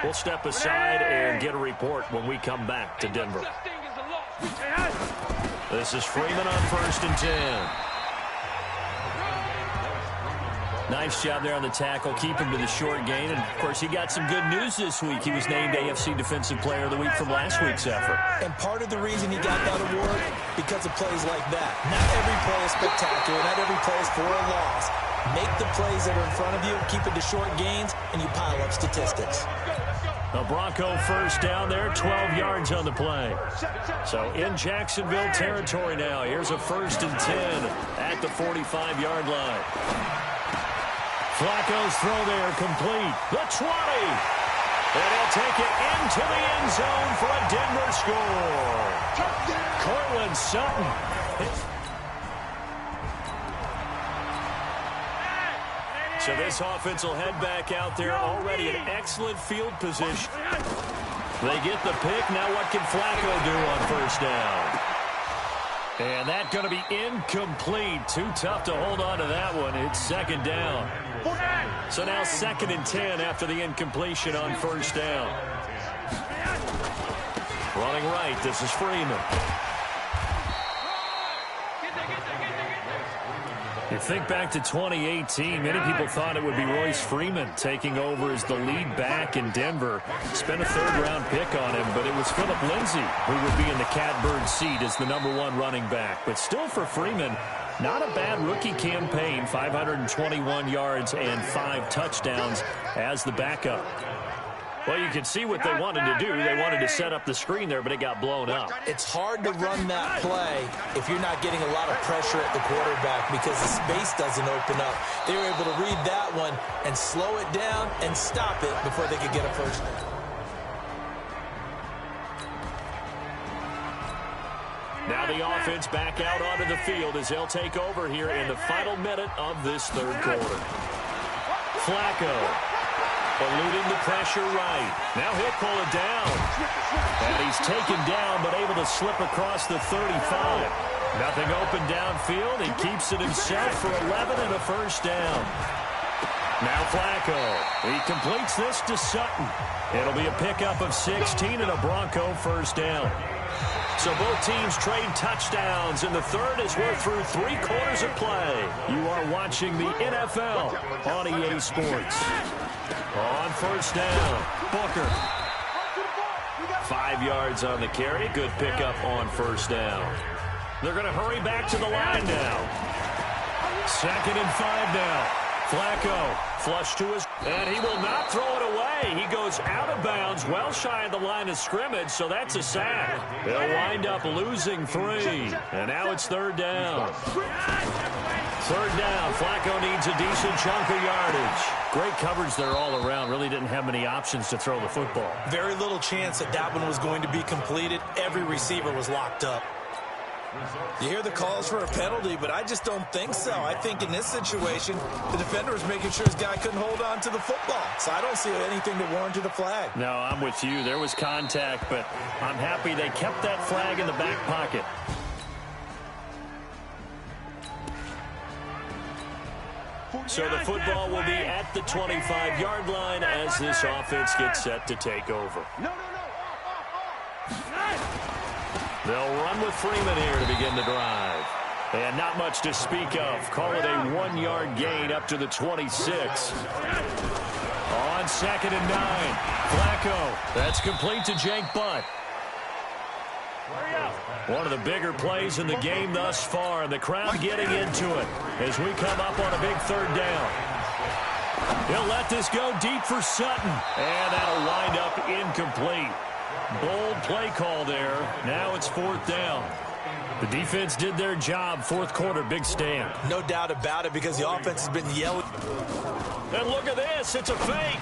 S1: We'll step aside and get a report when we come back to Denver. This is Freeman on 1st and 10. Nice job there on the tackle. Keep him to the short gain. And, of course, he got some good news this week. He was named AFC Defensive Player of the Week from last week's effort.
S2: And part of the reason he got that award, because of plays like that. Not every play is spectacular. Not every play is for a loss. Make the plays that are in front of you, keep it to short gains, and you pile up statistics.
S1: A Bronco first down there, 12 yards on the play. So in Jacksonville territory now. Here's a 1st and 10 at the 45-yard line. Flacco's throw there complete. The 20. And he'll take it into the end zone for a Denver score. Courtland Sutton. So this offense will head back out there already in excellent field position. They get the pick. Now what can Flacco do on first down? And that's going to be incomplete. Too tough to hold on to that one. It's 2nd down. So now 2nd and 10 after the incompletion on first down. Running right, this is Freeman. You think back to 2018, many people thought it would be Royce Freeman taking over as the lead back in Denver. Spent a 3rd-round pick on him, but it was Philip Lindsay who would be in the catbird seat as the #1 running back. But still for Freeman, not a bad rookie campaign, 521 yards and 5 touchdowns as the backup. Well, you can see what they wanted to do. They wanted to set up the screen there, but it got blown up.
S2: It's hard to run that play if you're not getting a lot of pressure at the quarterback because the space doesn't open up. They were able to read that one and slow it down and stop it before they could get a first down.
S1: Now the offense back out onto the field as they'll take over here in the final minute of this third quarter. Flacco eluding the pressure right. Now he'll pull it down. And he's taken down but able to slip across the 35. Nothing open downfield. He keeps it himself for 11 and a first down. Now Flacco. He completes this to Sutton. It'll be a pickup of 16 and a Bronco first down. So both teams trade touchdowns in the third as we're through 3 quarters of play. You are watching the NFL on EA Sports. On first down, Booker. 5 yards on the carry. Good pickup on first down. They're going to hurry back to the line now. 2nd and 5 now. Flacco flush to his, and he will not throw it away. He goes out of bounds, well shy of the line of scrimmage, so that's a sack. They'll wind up losing 3, and now it's 3rd down. 3rd down, Flacco needs a decent chunk of yardage. Great coverage there all around. Really didn't have many options to throw the football.
S2: Very little chance that one was going to be completed. Every receiver was locked up. You hear the calls for a penalty, but I just don't think so. I think in this situation, the defender was making sure his guy couldn't hold on to the football. So I don't see anything that warranted a flag.
S1: No, I'm with you. There was contact, but I'm happy they kept that flag in the back pocket. So the football will be at the 25-yard line as this offense gets set to take over. They'll run with Freeman here to begin the drive. And not much to speak of. Call it a 1-yard gain up to the 26. On 2nd and 9. Flacco. That's complete to Jake Butt. One of the bigger plays in the game thus far, and the crowd getting into it as we come up on a big 3rd down. He'll let this go deep for Sutton, and that'll wind up incomplete. Bold play call there. Now it's 4th down. The defense did their job. 4th quarter, big stand.
S2: No doubt about it because the offense has been yelling.
S1: And look at this. It's a fake.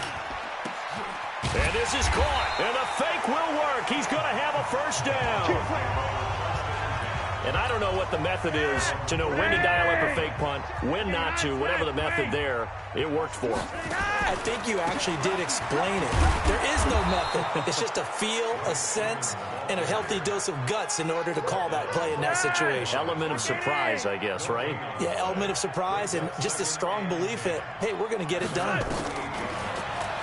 S1: And this is caught. And the fake will work. He's going to have a first down. And I don't know what the method is to know when to dial up a fake punt, when not to, whatever the method there, it worked for him.
S2: I think you actually did explain it. There is no method. It's just a feel, a sense, and a healthy dose of guts in order to call that play in that situation.
S1: Element of surprise, I guess, right?
S2: Yeah, element of surprise and just a strong belief that, hey, we're going to get it done.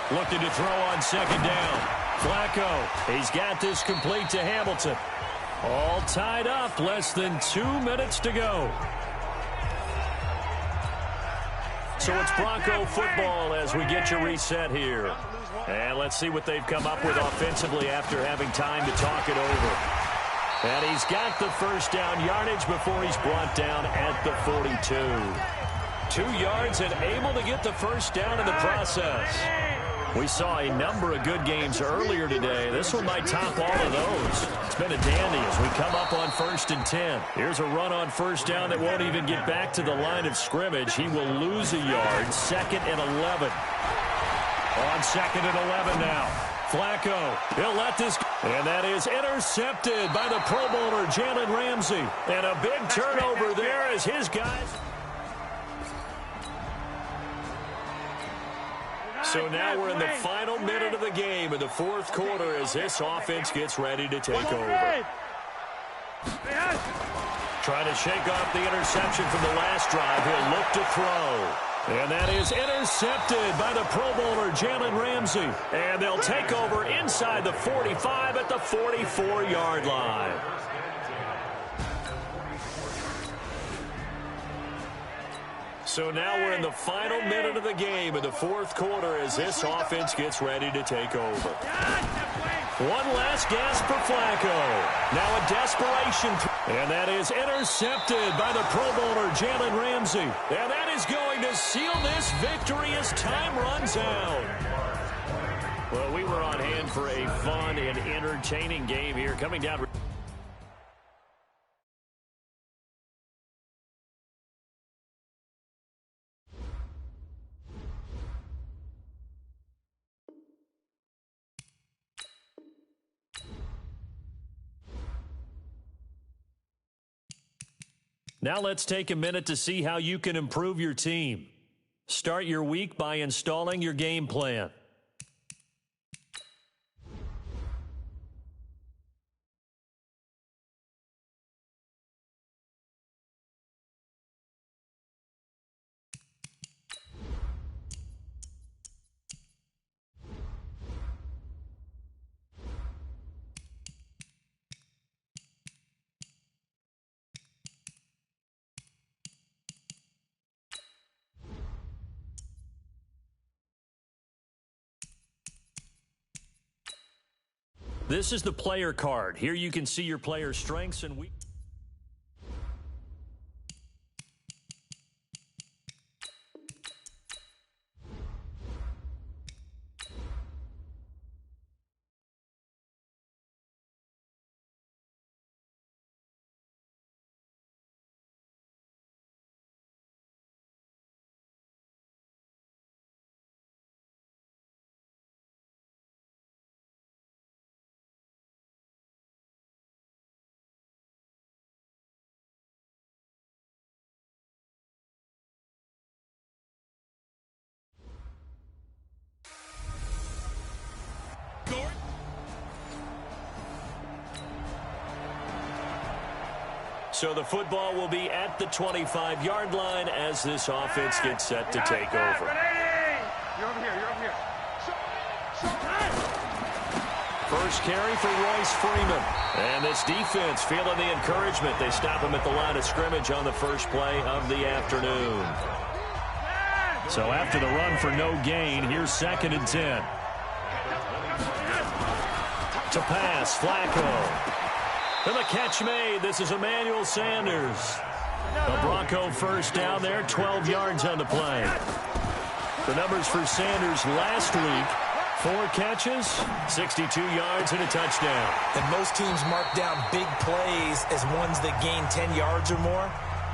S1: Looking to throw on 2nd down. Flacco, he's got this complete to Hamilton. All tied up, less than 2 minutes to go. So it's Bronco football as we get you reset here. And let's see what they've come up with offensively after having time to talk it over. And he's got the first down yardage before he's brought down at the 42. 2 yards and able to get the first down in the process. We saw a number of good games earlier today. This one might top all of those. It's been a dandy as we come up on 1st and 10. Here's a run on first down that won't even get back to the line of scrimmage. He will lose a yard. 2nd and 11. On 2nd and 11 now. Flacco, he'll let this go. And that is intercepted by the Pro Bowler, Jalen Ramsey. And a big turnover there as his guys... So now we're in the final minute of the game in the 4th quarter as this offense gets ready to take over. Trying to shake off the interception from the last drive. He'll look to throw. And that is intercepted by the Pro Bowler, Jalen Ramsey. And they'll take over inside the 45 at the 44-yard line. So now we're in the final minute of the game in the 4th quarter as this offense gets ready to take over. One last gasp for Flacco. Now a desperation. And that is intercepted by the Pro Bowler, Jalen Ramsey. And that is going to seal this victory as time runs out. Well, we were on hand for a fun and entertaining game here. Coming down... Now let's take a minute to see how you can improve your team. Start your week by installing your game plan. This is the player card. Here you can see your player's strengths and weaknesses. So the football will be at the 25-yard line as this offense gets set to take over.
S3: You're over here.
S1: First carry for Royce Freeman. And this defense feeling the encouragement. They stop him at the line of scrimmage on the first play of the afternoon. So after the run for no gain, here's 2nd and 10. To pass, Flacco. And the catch made. This is Emmanuel Sanders. A Bronco first down there, 12 yards on the play. The numbers for Sanders last week, 4 catches, 62 yards, and a touchdown.
S2: And most teams mark down big plays as ones that gain 10 yards or more.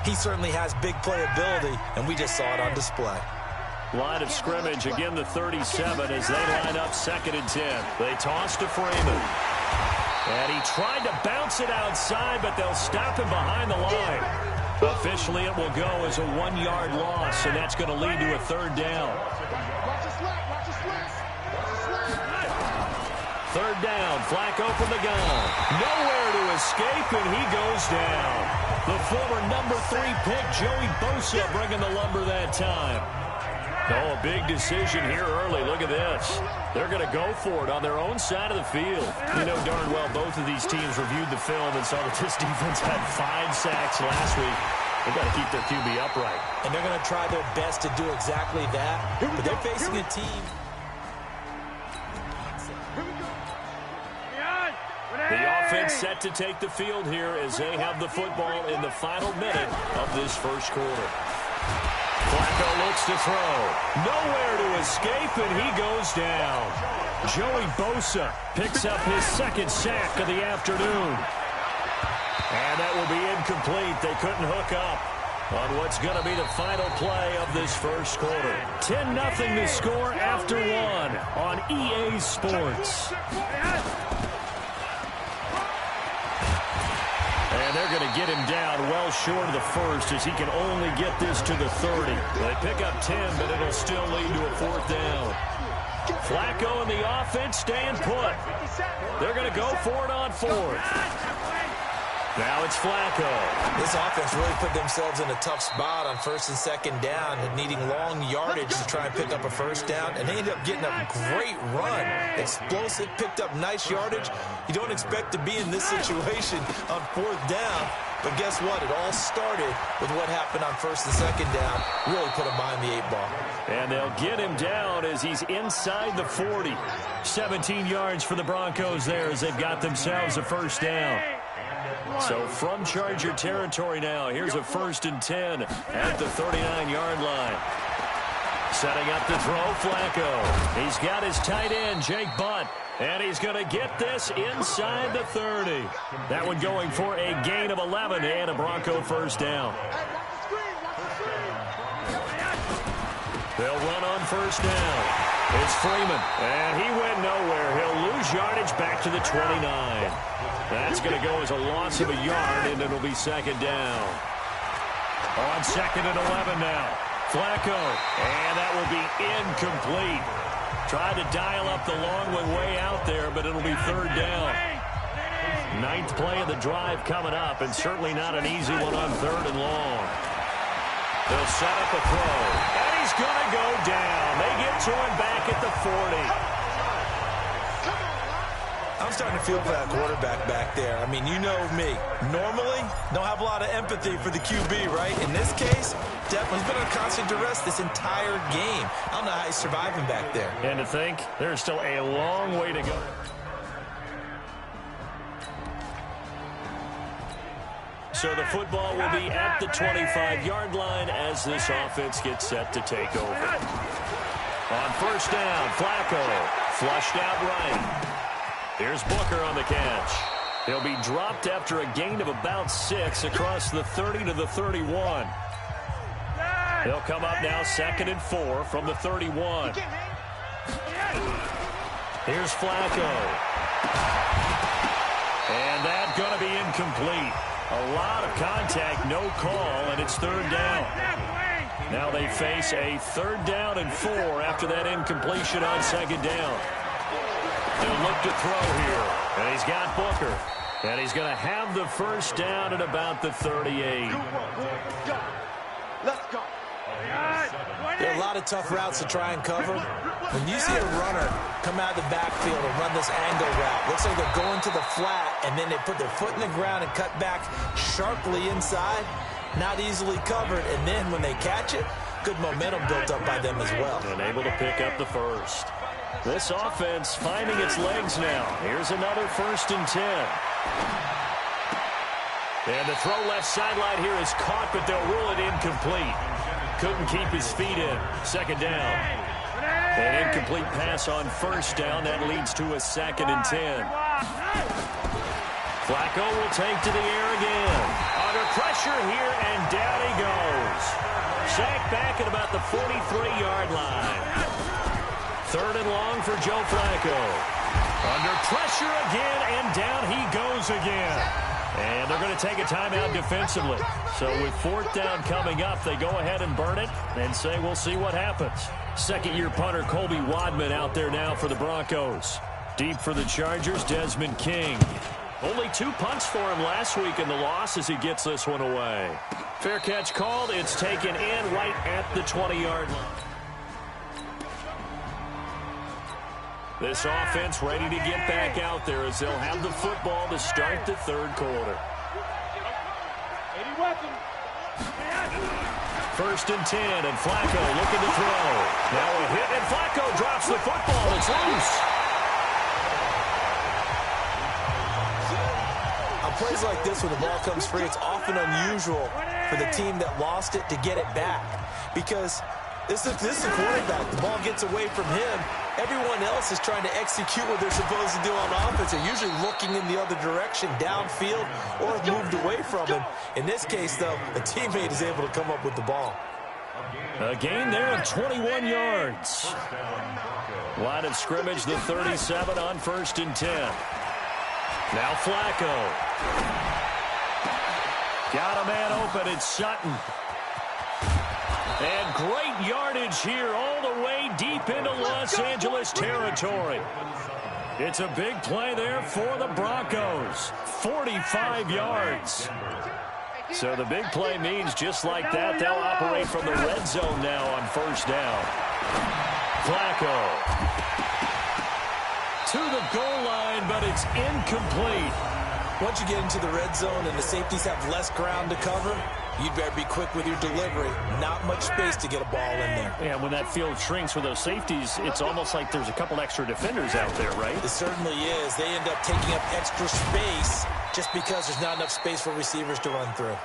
S2: He certainly has big playability, and we just saw it on display.
S1: Line of scrimmage, again the 37 as they line up 2nd and 10. They toss to Freeman. And he tried to bounce it outside, but they'll stop him behind the line. Officially, it will go as a 1-yard loss, and that's going to lead to a 3rd down. 3rd down, Flacco from the gun. Nowhere to escape, and he goes down. The former number 3 pick, Joey Bosa, bringing the lumber that time. Oh, a big decision here early. Look at this. They're going to go for it on their own side of the field. You know darn well both of these teams reviewed the film and saw that this defense had 5 sacks last week. They've got to keep their QB upright.
S2: And they're going to try their best to do exactly that. But they're facing a team.
S1: The offense set to take the field here as they have the football in the final minute of this first quarter. Flacco looks to throw. Nowhere to escape, and he goes down. Joey Bosa picks up his 2nd sack of the afternoon. And that will be incomplete. They couldn't hook up on what's going to be the final play of this first quarter. 10-0 the score after 1 on EA Sports. And they're going to get him down well short of the first as he can only get this to the 30. They pick up 10, but it'll still lead to a 4th down. Flacco and the offense staying put. They're going to go for it on 4th. Now it's Flacco.
S2: This offense really put themselves in a tough spot on 1st and 2nd down, needing long yardage to try and pick up a 1st down, and they ended up getting a great run. Explosive, picked up nice yardage. You don't expect to be in this situation on 4th down, but guess what? It all started with what happened on 1st and 2nd down. Really put him behind the 8 ball.
S1: And they'll get him down as he's inside the 40. 17 yards for the Broncos there as they've got themselves a 1st down. So from Charger territory now, here's a 1st and 10 at the 39-yard line. Setting up to throw, Flacco. He's got his tight end, Jake Butt, and he's going to get this inside the 30. That one going for a gain of 11 and a Bronco 1st down. They'll run on 1st down. It's Freeman, and he went nowhere. He'll lose yardage back to the 29. That's going to go as a loss of a yard, and it'll be 2nd down. On 2nd and 11 now. Flacco, and that will be incomplete. Tried to dial up the long way out there, but it'll be 3rd down. 9th play of the drive coming up, and certainly not an easy one on 3rd and long. They'll set up a throw, and he's going to go down. They get to him back at the 40.
S2: I'm starting to feel for that quarterback back there. I mean, you know me. Normally, don't have a lot of empathy for the QB, right? In this case, definitely he's been under constant duress this entire game. I don't know how he's surviving back there.
S1: And to think, there's still a long way to go. So the football will be at the 25-yard line as this offense gets set to take over. On 1st down, Flacco flushed out right. Here's Booker on the catch. He'll be dropped after a gain of about 6 across the 30 to the 31. He'll come up now 2nd and 4 from the 31. Here's Flacco. And that's going to be incomplete. A lot of contact, no call, and it's 3rd down. Now they face a 3rd down and 4 after that incompletion on 2nd down. They'll look to throw here, and he's got Booker. And he's going to have the 1st down at about the 38.
S3: Let's go.
S2: There are a lot of tough routes to try and cover. When you see a runner come out of the backfield and run this angle route, looks like they're going to the flat, and then they put their foot in the ground and cut back sharply inside. Not easily covered, and then when they catch it, good momentum built up by them as well.
S1: And able to pick up the 1st. This offense finding its legs now. Here's another 1st and 10. And the throw left sideline here is caught, but they'll rule it incomplete. Couldn't keep his feet in. 2nd down. An incomplete pass on 1st down. That leads to a 2nd and 10. Flacco will take to the air again. Under pressure here, and down he goes. Sacked back at about the 43-yard line. 3rd and long for Joe Flacco. Under pressure again, and down he goes again. And they're going to take a timeout defensively. So with 4th down coming up, they go ahead and burn it and say we'll see what happens. 2nd-year punter Colby Wadman out there now for the Broncos. Deep for the Chargers, Desmond King. Only 2 punts for him last week in the loss as he gets this one away. Fair catch called. It's taken in right at the 20-yard line. This offense ready to get back out there as they'll have the football to start the 3rd quarter. 1st and 10, and Flacco looking to throw. Now a hit, and Flacco drops the football. It's loose.
S2: On plays like this where the ball comes free, it's often unusual for the team that lost it to get it back. Because this is a quarterback. The ball gets away from him. Everyone else is trying to execute what they're supposed to do on offense. They're usually looking in the other direction, downfield, or have moved away from him. In this case, though, a teammate is able to come up with the ball.
S1: A gain there of 21 yards. Line of scrimmage, the 37 on 1st and 10. Now Flacco. Got a man open. It's Sutton. And great yardage here all the way deep into Los Angeles territory. It's a big play there for the Broncos. 45 yards. So the big play means just like that, they'll operate from the red zone now on 1st down. Flacco. To the goal line, but it's incomplete.
S2: Once you get into the red zone and the safeties have less ground to cover, you'd better be quick with your delivery. Not much space to get a ball in there.
S1: And when that field shrinks with those safeties, it's almost like there's a couple extra defenders out there, right?
S2: It certainly is. They end up taking up extra space just because there's not enough space for receivers to run through.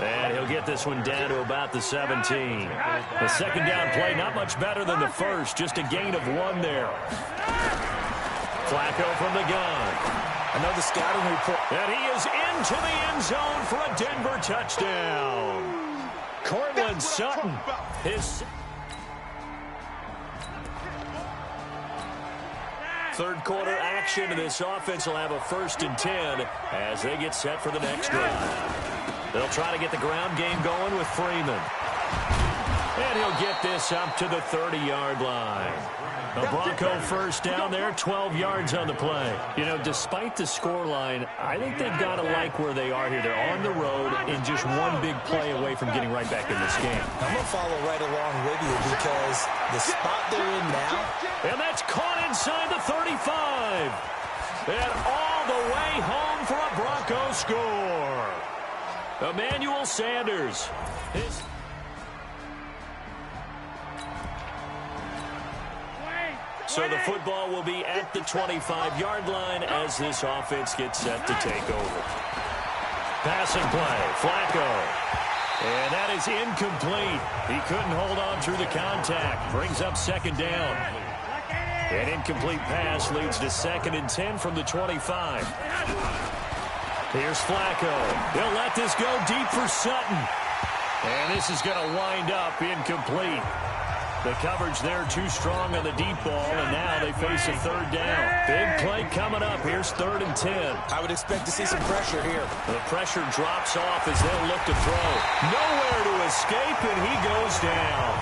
S1: And he'll get this one down to about the 17. The 2nd down play, not much better than the first. Just a gain of 1 there. Flacco from the gun.
S2: Another scouting report.
S1: And he is into the end zone for a Denver touchdown. Cortland Sutton. His 3rd quarter action, and this offense will have a 1st and 10 as they get set for the next drive. They'll try to get the ground game going with Freeman. And he'll get this up to the 30-yard line. A Bronco first down there, 12 yards on the play. You know, despite the scoreline, I think they've got to like where they are here. They're on the road and just one big play away from getting right back in this game.
S2: I'm going to follow right along with you because the spot they're in now.
S1: And that's caught inside the 35. And all the way home for a Bronco score. Emmanuel Sanders. So the football will be at the 25-yard line as this offense gets set to take over. Passing play, Flacco. And that is incomplete. He couldn't hold on through the contact. Brings up second down. An incomplete pass leads to 2nd and 10 from the 25. Here's Flacco. He'll let this go deep for Sutton. And this is going to wind up incomplete. The coverage there too strong on the deep ball, and now they face a 3rd down. Big play coming up. Here's 3rd and 10.
S2: I would expect to see some pressure here.
S1: The pressure drops off as they'll look to throw. Nowhere to escape, and he goes down.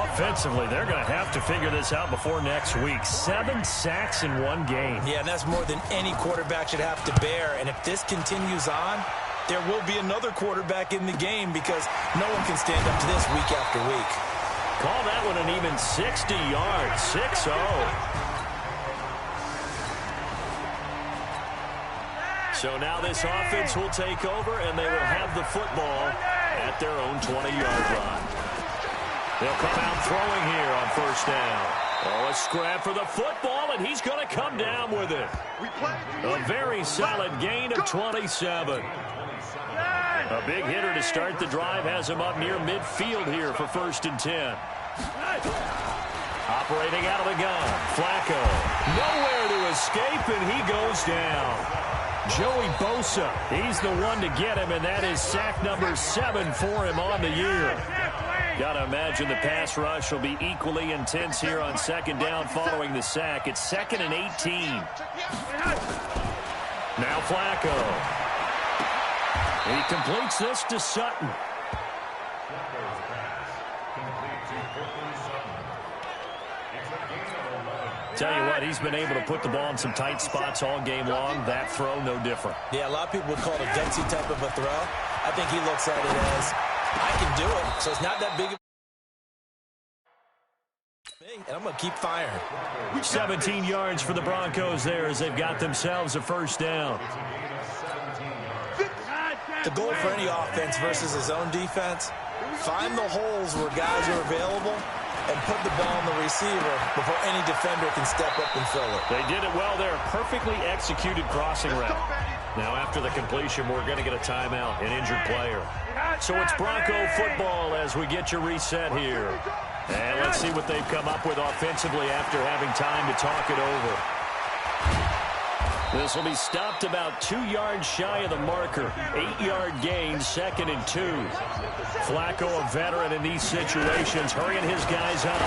S1: Offensively, they're going to have to figure this out before next week. 7 sacks in one game.
S2: Yeah, and that's more than any quarterback should have to bear. And if this continues on, there will be another quarterback in the game because no one can stand up to this week after week.
S1: Call that one an even 60 yards, 6-0. So now this offense will take over, and they will have the football at their own 20-yard line. They'll come out throwing here on 1st down. Oh, a scrap for the football, and he's going to come down with it. A very solid gain of 27. A big hitter to start the drive has him up near midfield here for 1st and 10. Operating out of the gun, Flacco. Nowhere to escape, and he goes down. Joey Bosa, he's the one to get him, and that is sack number 7 for him on the year. Got to imagine the pass rush will be equally intense here on 2nd down following the sack. It's 2nd and 18. Now Flacco. He completes this to Sutton. Tell you what, he's been able to put the ball in some tight spots all game long. That throw, no different.
S2: Yeah, a lot of people would call it a gutsy type of a throw. I think he looks at it as, I can do it, so it's not that big of me, and I'm going to keep firing.
S1: 17 yards for the Broncos there as they've got themselves a 1st down.
S2: The goal for any offense versus his own defense, find the holes where guys are available and put the ball on the receiver before any defender can step up and fill it.
S1: They did it well there. Perfectly executed crossing route. Now after the completion, we're going to get a timeout, an injured player. So it's Bronco football as we get you reset here. And let's see what they've come up with offensively after having time to talk it over. This will be stopped about 2 yards shy of the marker. 8-yard gain, 2nd and 2. Flacco, a veteran in these situations, hurrying his guys up.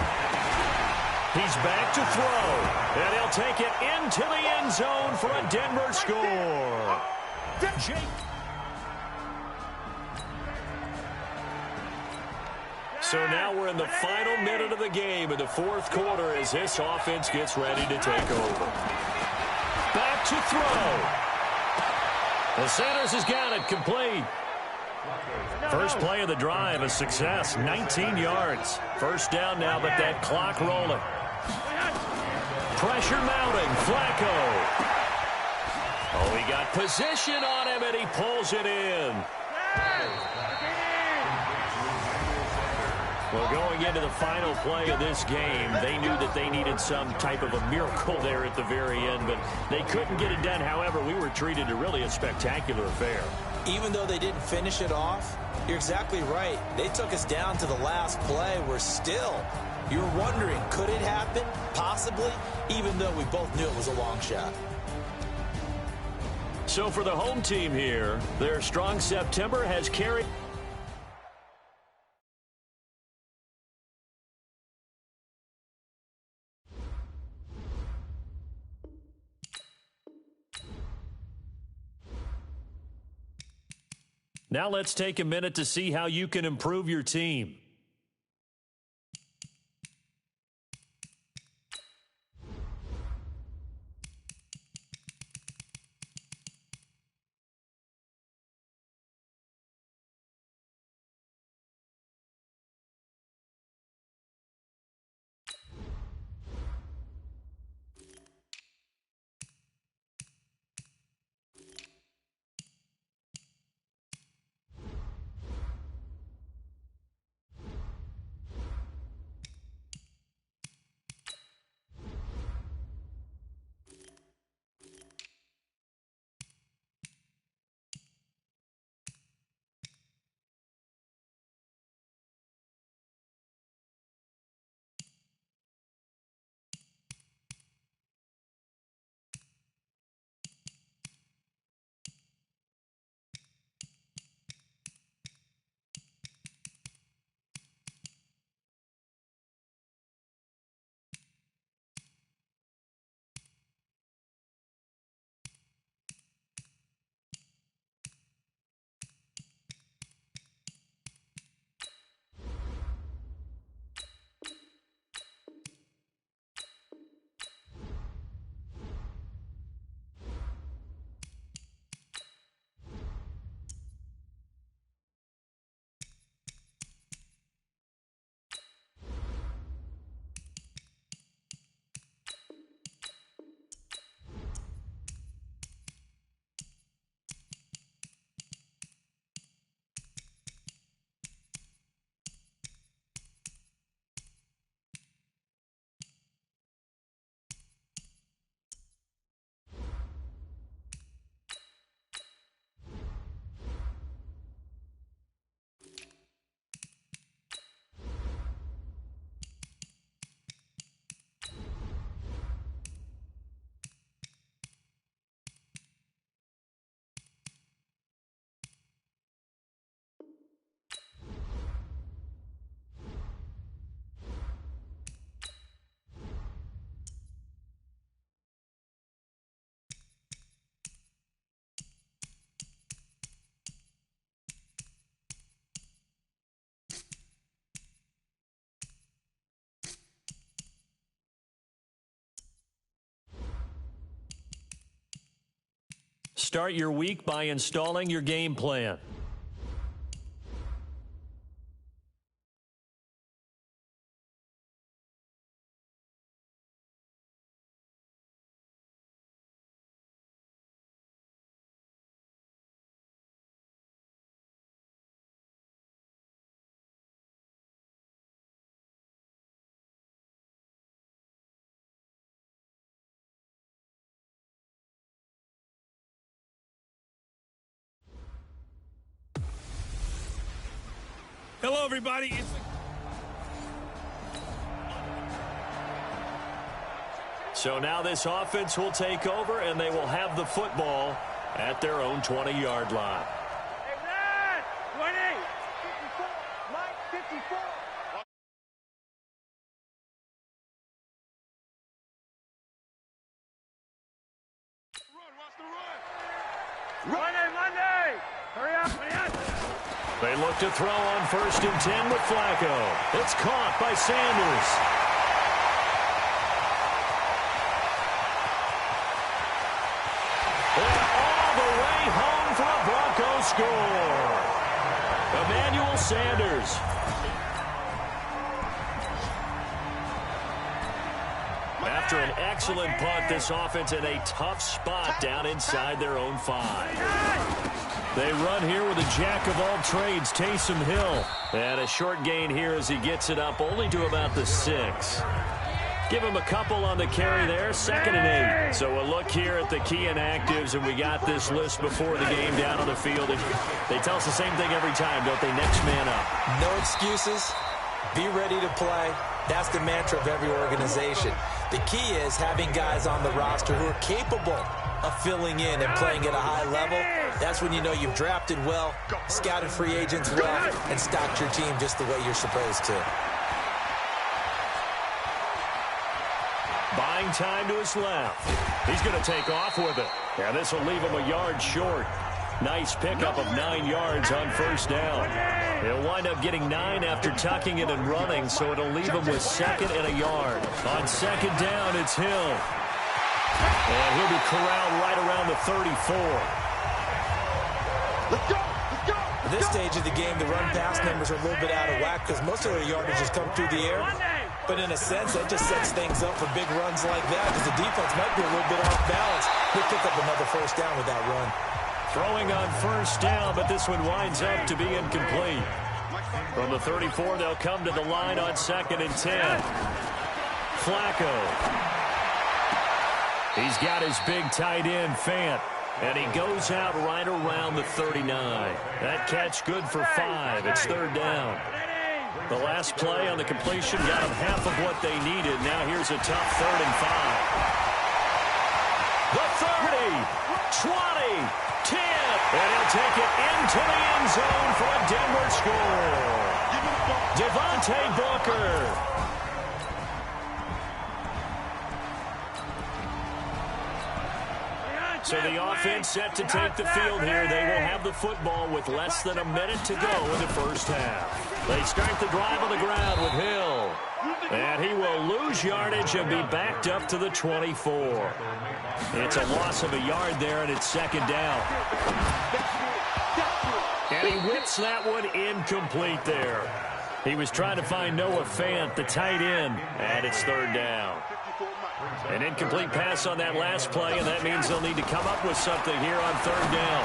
S1: He's back to throw, and he'll take it into the end zone for a Denver score. So now we're in the final minute of the game in the 4th quarter as this offense gets ready to take over. Back to throw. The Sanders has got it complete. First play of the drive, a success, 19 yards. 1st down now, but that clock rolling. Pressure mounting, Flacco. Oh, he got position on him, and he pulls it in. Well, going into the final play of this game, they knew that they needed some type of a miracle there at the very end, but they couldn't get it done. However, we were treated to really a spectacular affair.
S2: Even though they didn't finish it off, you're exactly right. They took us down to the last play. We're still, you're wondering, could it happen? Possibly, even though we both knew it was a long shot.
S1: So for the home team here, their strong September has carried... Now let's take a minute to see how you can improve your team. Start your week by installing your game plan.
S4: Hello, everybody.
S1: So now this offense will take over, and they will have the football at their own 20-yard line.
S3: Amen. 20. 54. Mike, 54. Run, watch the run. Monday, Monday. Hurry up, man.
S1: They look to throw on 1st and 10 with Flacco. It's caught by Sanders. And all the way home for a Broncos score. Emmanuel Sanders. After an excellent punt, this offense in a tough spot down inside their own 5. They run here with a jack of all trades, Taysom Hill. And a short gain here as he gets it up only to about the 6. Give him a couple on the carry there, 2nd and 8. So a look here at the key inactives, and we got this list before the game down on the field. And they tell us the same thing every time, don't they? Next man up.
S2: No excuses. Be ready to play. That's the mantra of every organization. The key is having guys on the roster who are capable of filling in and playing at a high level. That's when you know you've drafted well, scouted free agents well, and stocked your team just the way you're supposed to.
S1: Buying time to his left. He's going to take off with it. Yeah, this will leave him a yard short. Nice pickup of 9 yards on first down. He'll wind up getting 9 after tucking it and running, so it'll leave him with 2nd and a yard. On 2nd down, it's Hill. And he'll be corralled right around the 34.
S3: Let's go!
S2: At this stage of the game, the run-pass numbers are a little bit out of whack because most of their yardage has come through the air. But in a sense, that just sets things up for big runs like that because the defense might be a little bit off balance. He'll pick up another first down with that run.
S1: Throwing on first down, but this one winds up to be incomplete. From the 34, they'll come to the line on 2nd and 10. Flacco. He's got his big tight end, Fant. And he goes out right around the 39. That catch good for 5. It's 3rd down. The last play on the completion got them half of what they needed. Now here's a tough 3rd and 5. The 30, 20, 10. And he'll take it into the end zone for a Denver score. Devontae Booker. So the offense set to take the field here. They will have the football with less than a minute to go in the first half. They start the drive on the ground with Hill. And he will lose yardage and be backed up to the 24. It's a loss of a yard there, and it's 2nd down. And he whips that one incomplete there. He was trying to find Noah Fant, the tight end, and it's 3rd down. An incomplete pass on that last play, and that means they'll need to come up with something here on 3rd down.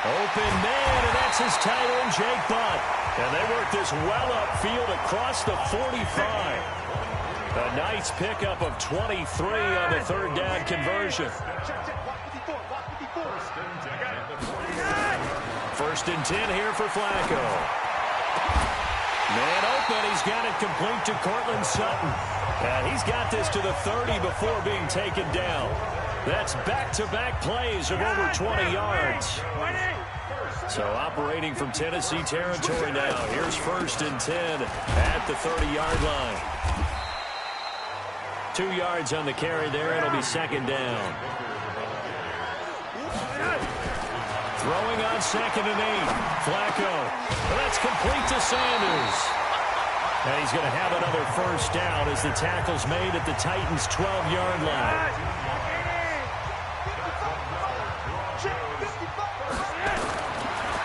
S1: Open man, and that's his tight end, Jake Butt. And they work this well upfield across the 45. A nice pickup of 23 on the 3rd down conversion. 1st and 10 here for Flacco. Man open, he's got it complete to Cortland Sutton. And he's got this to the 30 before being taken down. That's back-to-back plays of over 20 yards. So operating from Tennessee territory now. Here's 1st and 10 at the 30-yard line. 2 yards on the carry there. It'll be 2nd down. Throwing on 2nd and 8. Flacco. Well, that's complete to Sanders. And he's going to have another first down as the tackle's made at the Titans' 12-yard line.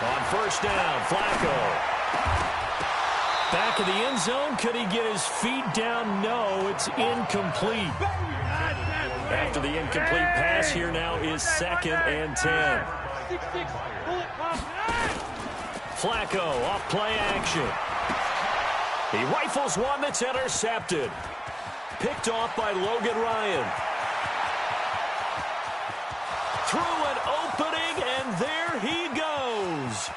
S1: On 1st down, Flacco. Back of the end zone. Could he get his feet down? No, it's incomplete. After the incomplete pass, here now is 2nd and 10. Flacco off play action. He rifles one that's intercepted. Picked off by Logan Ryan. Through an opening, and there he goes.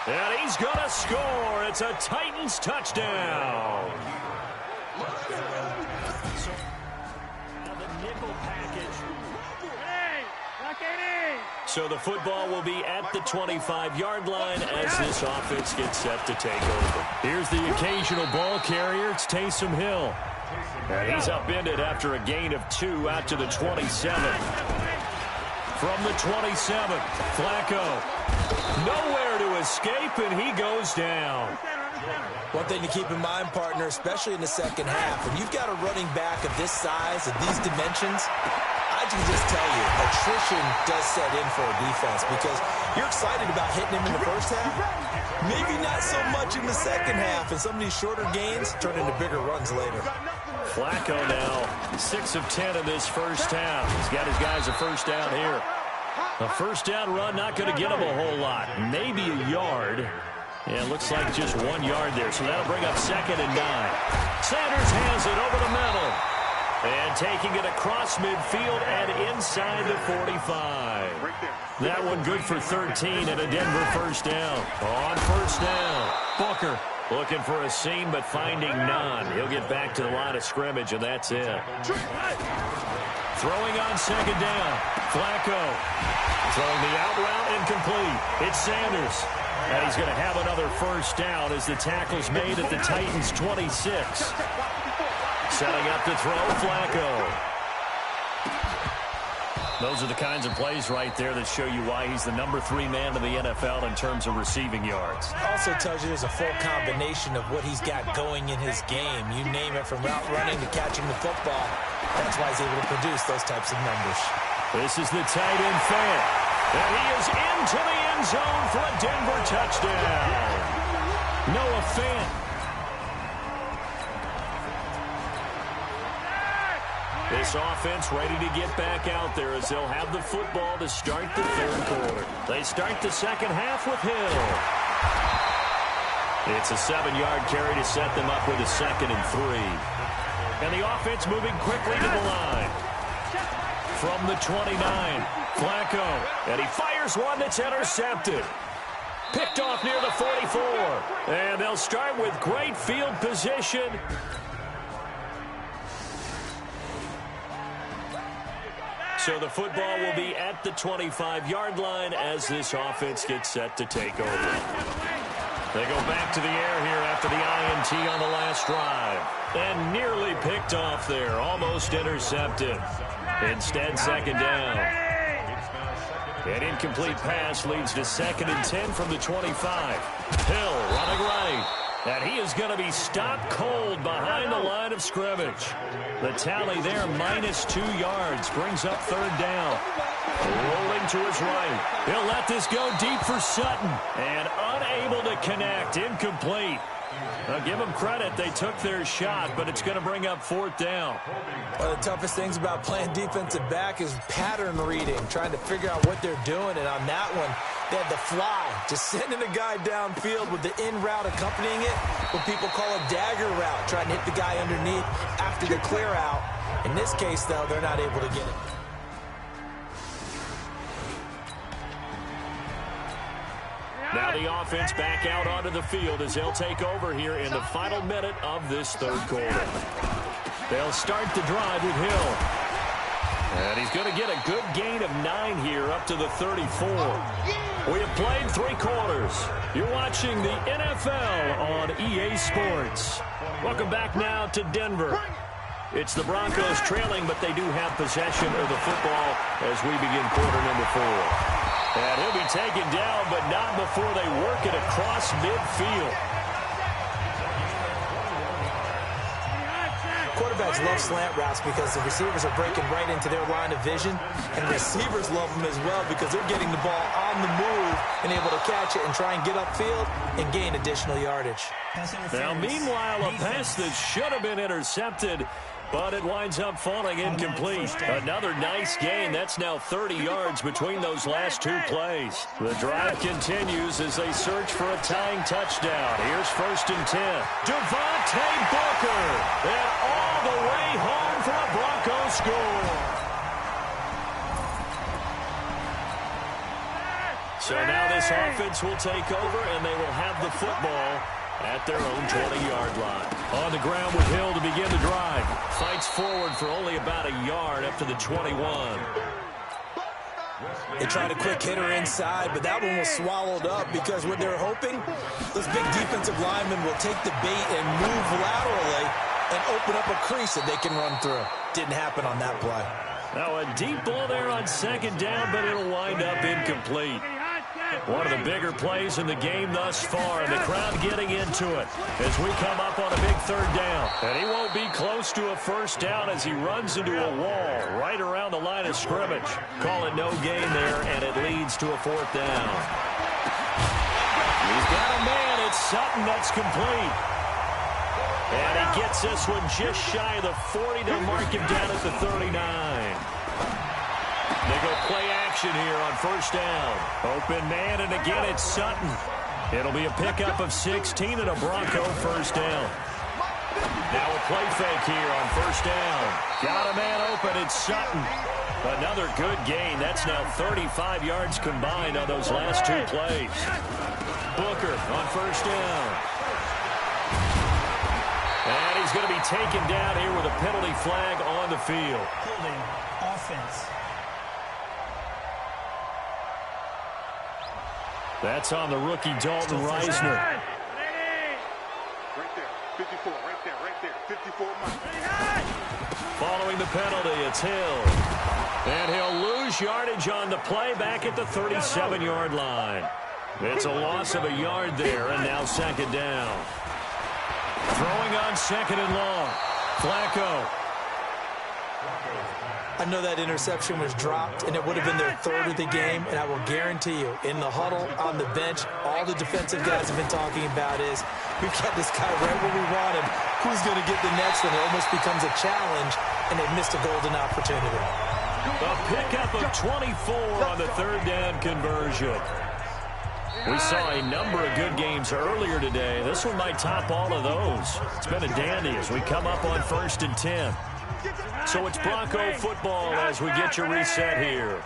S1: And he's going to score. It's a Titans touchdown. So the football will be at the 25-yard line as this offense gets set to take over. Here's the occasional ball carrier. It's Taysom Hill. And he's upended after a gain of 2 out to the 27. From the 27, Flacco. Nowhere to escape, and he goes down.
S2: One thing to keep in mind, partner, especially in the second half, when you've got a running back of this size, of these dimensions, I can just tell you, attrition does set in for a defense because you're excited about hitting him in the first half. Maybe not so much in the second half, and some of these shorter gains turn into bigger runs later.
S1: Flacco now 6 of 10 in this first half. He's got his guys a first down here. A first down run not going to get him a whole lot. Maybe a yard. Yeah, it looks like just 1 yard there, so that'll bring up 2nd and 9. Sanders has it over the middle. And taking it across midfield and inside the 45. That one good for 13 and a Denver first down. On first down, Booker looking for a seam but finding none. He'll get back to the line of scrimmage, and that's it. Throwing on 2nd down, Flacco. Throwing the out route incomplete. It's Sanders. And he's going to have another first down as the tackle's made at the Titans' 26. Setting up to throw, Flacco. Those are the kinds of plays right there that show you why he's the number 3 man in the NFL in terms of receiving yards.
S2: Also tells you there's a full combination of what he's got going in his game. You name it, from route running to catching the football. That's why he's able to produce those types of numbers.
S1: This is the tight end Fant. And he is into the end zone for a Denver touchdown. Noah Fant. This offense ready to get back out there as they'll have the football to start the third quarter. They start the second half with Hill. It's a 7-yard carry to set them up with a 2nd and 3. And the offense moving quickly to the line. From the 29, Flacco. And he fires one that's intercepted. Picked off near the 44. And they'll start with great field position. So the football will be at the 25-yard line as this offense gets set to take over. They go back to the air here after the INT on the last drive. And nearly picked off there, almost intercepted. Instead, 2nd down. An incomplete pass leads to 2nd and 10 from the 25. Hill running right. And he is going to be stopped cold behind the line of scrimmage. The tally there, -2 yards, brings up 3rd down. Rolling to his right. He'll let this go deep for Sutton. And unable to connect, incomplete. Now, give them credit. They took their shot, but it's going to bring up 4th down.
S2: One of the toughest things about playing defensive back is pattern reading, trying to figure out what they're doing. And on that one, they had the fly, just sending a guy downfield with the in route accompanying it, what people call a dagger route, trying to hit the guy underneath after the clear out. In this case, though, they're not able to get it.
S1: Now the offense back out onto the field as they'll take over here in the final minute of this third quarter. They'll start the drive with Hill. And he's going to get a good gain of 9 here up to the 34. We have played 3 quarters. You're watching the NFL on EA Sports. Welcome back now to Denver. It's the Broncos trailing, but they do have possession of the football as we begin quarter number 4. And he'll be taken down, but not before they work it across midfield.
S2: Quarterbacks love slant routes because the receivers are breaking right into their line of vision, and receivers love them as well because they're getting the ball on the move and able to catch it and try and get upfield and gain additional yardage.
S1: Now, meanwhile, a pass that should have been intercepted, but it winds up falling incomplete. Another nice gain. That's now 30 yards between those last 2 plays. The drive continues as they search for a tying touchdown. Here's 1st and 10. Devontae Booker. And all the way home for a Broncos score. So now this offense will take over, and they will have the football at their own 20-yard line. On the ground with Hill to begin the drive. Fights forward for only about a yard up to the 21.
S2: They tried a quick hitter inside, but that one was swallowed up because what they're hoping, those big defensive linemen will take the bait and move laterally and open up a crease that they can run through. Didn't happen on that play.
S1: Now a deep ball there on 2nd down, but it'll wind up incomplete. One of the bigger plays in the game thus far, and the crowd getting into it as we come up on a big 3rd down. And he won't be close to a 1st down as he runs into a wall right around the line of scrimmage. Call it no gain there, and it leads to a 4th down. He's got a man. It's Sutton that's complete. And he gets this one just shy of the 40 to mark him down at the 39. They go play action here on 1st down. Open man, and again it's Sutton. It'll be a pickup of 16 and a Bronco 1st down. Now a play fake here on 1st down. Got a man open, it's Sutton. Another good gain. That's now 35 yards combined on those last 2 plays. Booker on 1st down. And he's going to be taken down here with a penalty flag on the field.
S4: Holding offense.
S1: That's on the rookie Dalton Reisner.
S3: 54, right there. 54 miles.
S1: Following the penalty, it's Hill. And he'll lose yardage on the play back at the 37-yard line. It's a loss of a yard there, and now second down. Throwing on second and long. Flacco.
S2: I know that interception was dropped, and it would have been their third of the game, and I will guarantee you, in the huddle, on the bench, all the defensive guys have been talking about is, we've got this guy right where we want him. Who's going to get the next one? It almost becomes a challenge, and they missed a golden opportunity.
S1: A pickup of 24 on the third down conversion. We saw a number of good games earlier today. This one might top all of those. It's been a dandy as we come up on 1st and 10. So it's Bronco football as we get you reset here.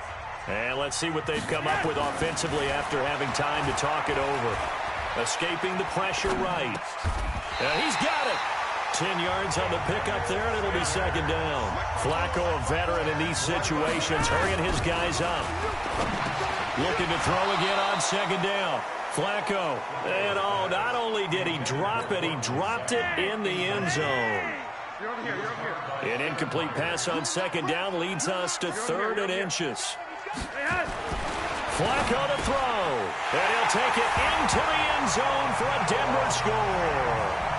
S1: And let's see what they've come up with offensively after having time to talk it over. Escaping the pressure right. And he's got it. 10 yards on the pickup there, and it'll be second down. Flacco, a veteran in these situations, hurrying his guys up. Looking to throw again on second down. Flacco. And not only did he drop it, he dropped it in the end zone. An incomplete pass on second down leads us to 3rd and inches. Flacco to throw. And he'll take it into the end zone for a Denver score.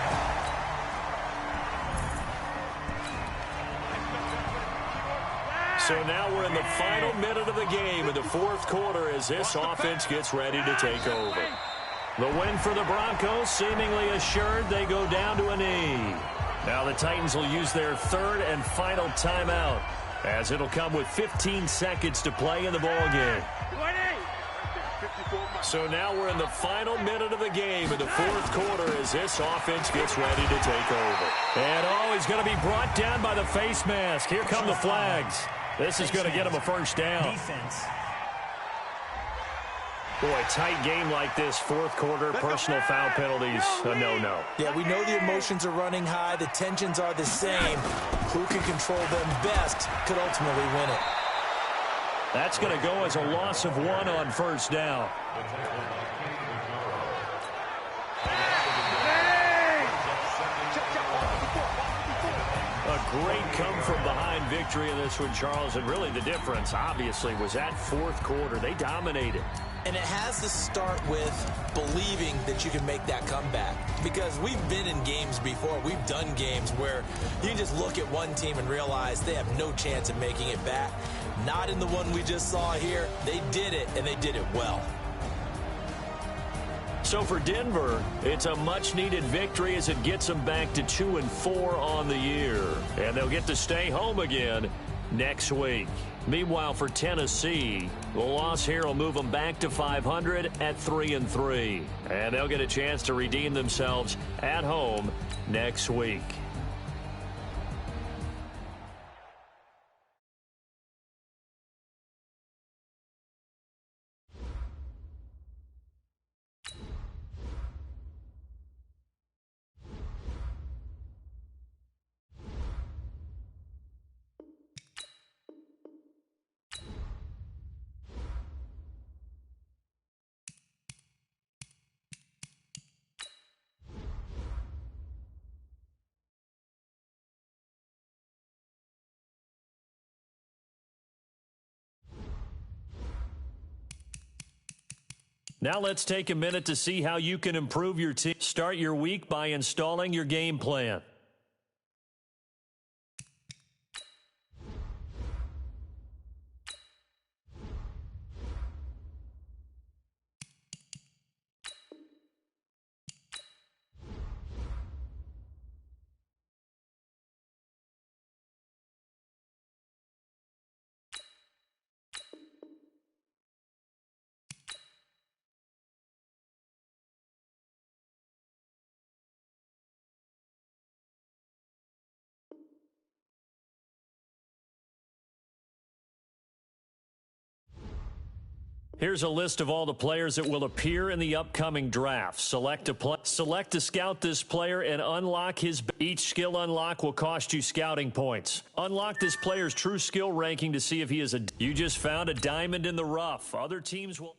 S1: So now we're in the final minute of the game in the 4th quarter as this offense gets ready to take over. The win for the Broncos seemingly assured. They go down to a knee. Now the Titans will use their 3rd and final timeout as it'll come with 15 seconds to play in the ballgame. So now we're in the final minute of the game in the 4th quarter as this offense gets ready to take over. And he's going to be brought down by the face mask. Here come the flags. This is going to get him a first down.
S4: Defense.
S1: Boy, tight game like this, 4th quarter, personal foul penalties, a no-no.
S2: Yeah, we know the emotions are running high. The tensions are the same. Who can control them best could ultimately win it.
S1: That's going to go as a loss of 1 on first down. A great come-from-behind victory in this one, Charles. And really the difference, obviously, was that 4th quarter. They dominated.
S2: And it has to start with believing that you can make that comeback. Because we've been in games before. We've done games where you can just look at one team and realize they have no chance of making it back. Not in the one we just saw here. They did it, and they did it well.
S1: So for Denver, it's a much-needed victory as it gets them back to 2-4 on the year. And they'll get to stay home again next week. Meanwhile, for Tennessee, the loss here will move them back to 500 at 3-3. And they'll get a chance to redeem themselves at home next week. Now let's take a minute to see how you can improve your team. Start your week by installing your game plan. Here's a list of all the players that will appear in the upcoming draft. Select to scout this player and unlock his. Each skill unlock will cost you scouting points. Unlock this player's true skill ranking to see if he is a. You just found a diamond in the rough. Other teams will.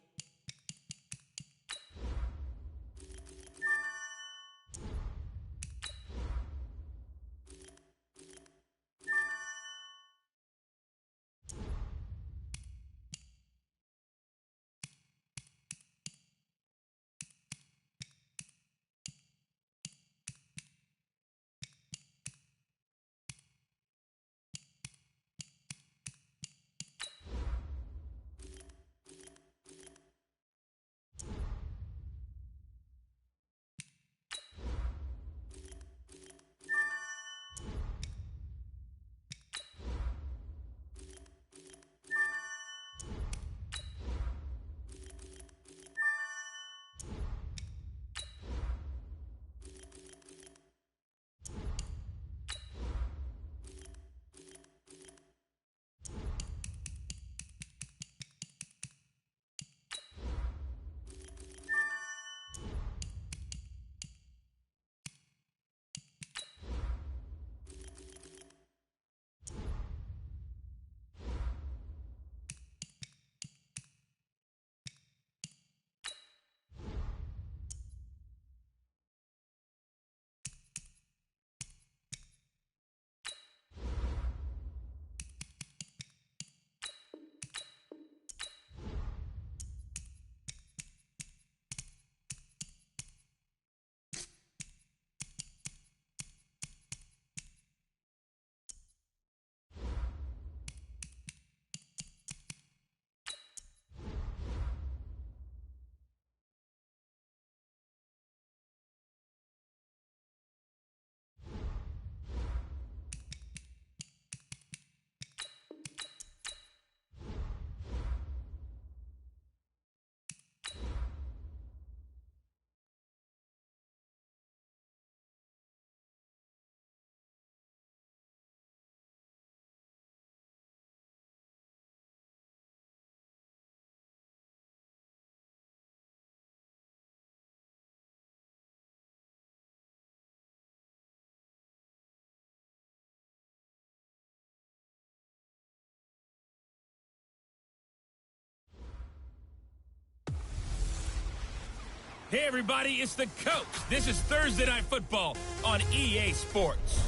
S5: Hey, everybody, it's the coach. This is Thursday Night Football on EA Sports.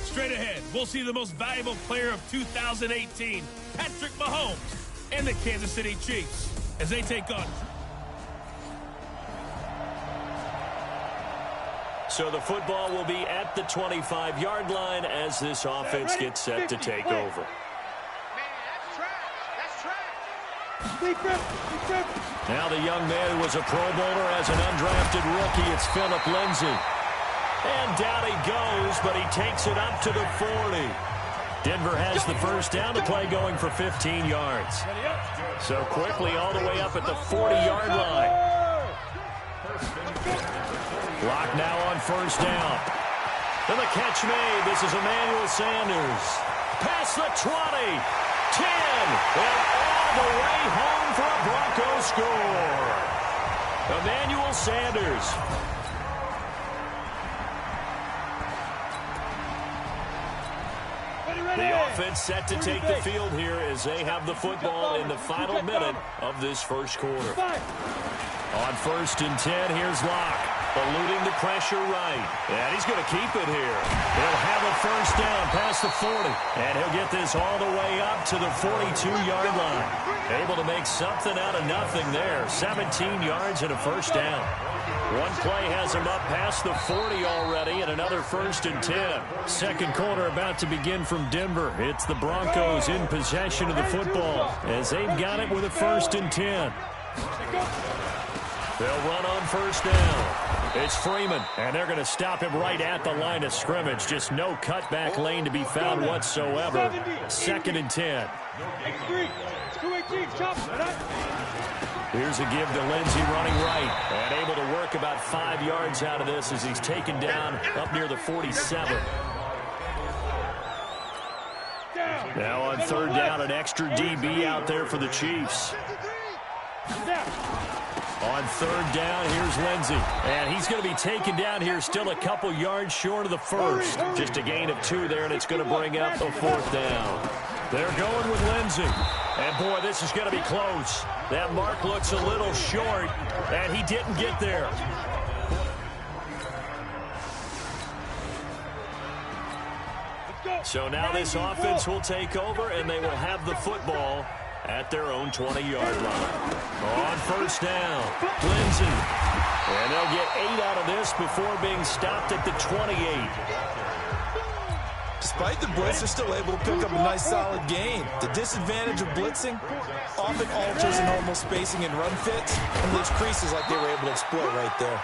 S5: Straight ahead, we'll see the most valuable player of 2018, Patrick Mahomes, and the Kansas City Chiefs as they take on.
S1: So the football will be at the 25-yard line as this offense gets set to take over. Now the young man who was a Pro Bowler as an undrafted rookie, it's Phillip Lindsay. And down he goes, but he takes it up to the 40. Denver has the first down, the play going for 15 yards. So quickly all the way up at the 40-yard line. Clock now on first down. And the catch made. This is Emmanuel Sanders. Past the 20. 10. And all the way home for a Broncos score. Emmanuel Sanders. The offense set to take the field here as they have the football in the final minute of this first quarter. On first and 10, here's Locke. Eluding the pressure right. And he's going to keep it here. He'll have a first down past the 40. And he'll get this all the way up to the 42-yard line. Able to make something out of nothing there. 17 yards and a first down. One play has him up past the 40 already, and another first and 10. Second quarter about to begin from Denver. It's the Broncos in possession of the football as they've got it with a first and 10. They'll run on first down. It's Freeman, and they're going to stop him right at the line of scrimmage. Just no cutback lane to be found whatsoever. Second and 10. Here's a give to Lindsay running right, and able to work about 5 yards out of this as he's taken down up near the 47. Now on third down, an extra DB out there for the Chiefs. On third down, here's Lindsay. And he's going to be taken down here still a couple yards short of the first. Just a gain of 2 there, and it's going to bring up a fourth down. They're going with Lindsay. And, boy, this is going to be close. That mark looks a little short, and he didn't get there. So now this offense will take over, and they will have the football at their own 20-yard line. On first down, Lindsay. And they'll get 8 out of this before being stopped at the 28.
S2: Despite the blitz, they're still able to pick up a nice solid gain. The disadvantage of blitzing often alters the normal spacing and run fits and leaves creases like they were able to exploit right there.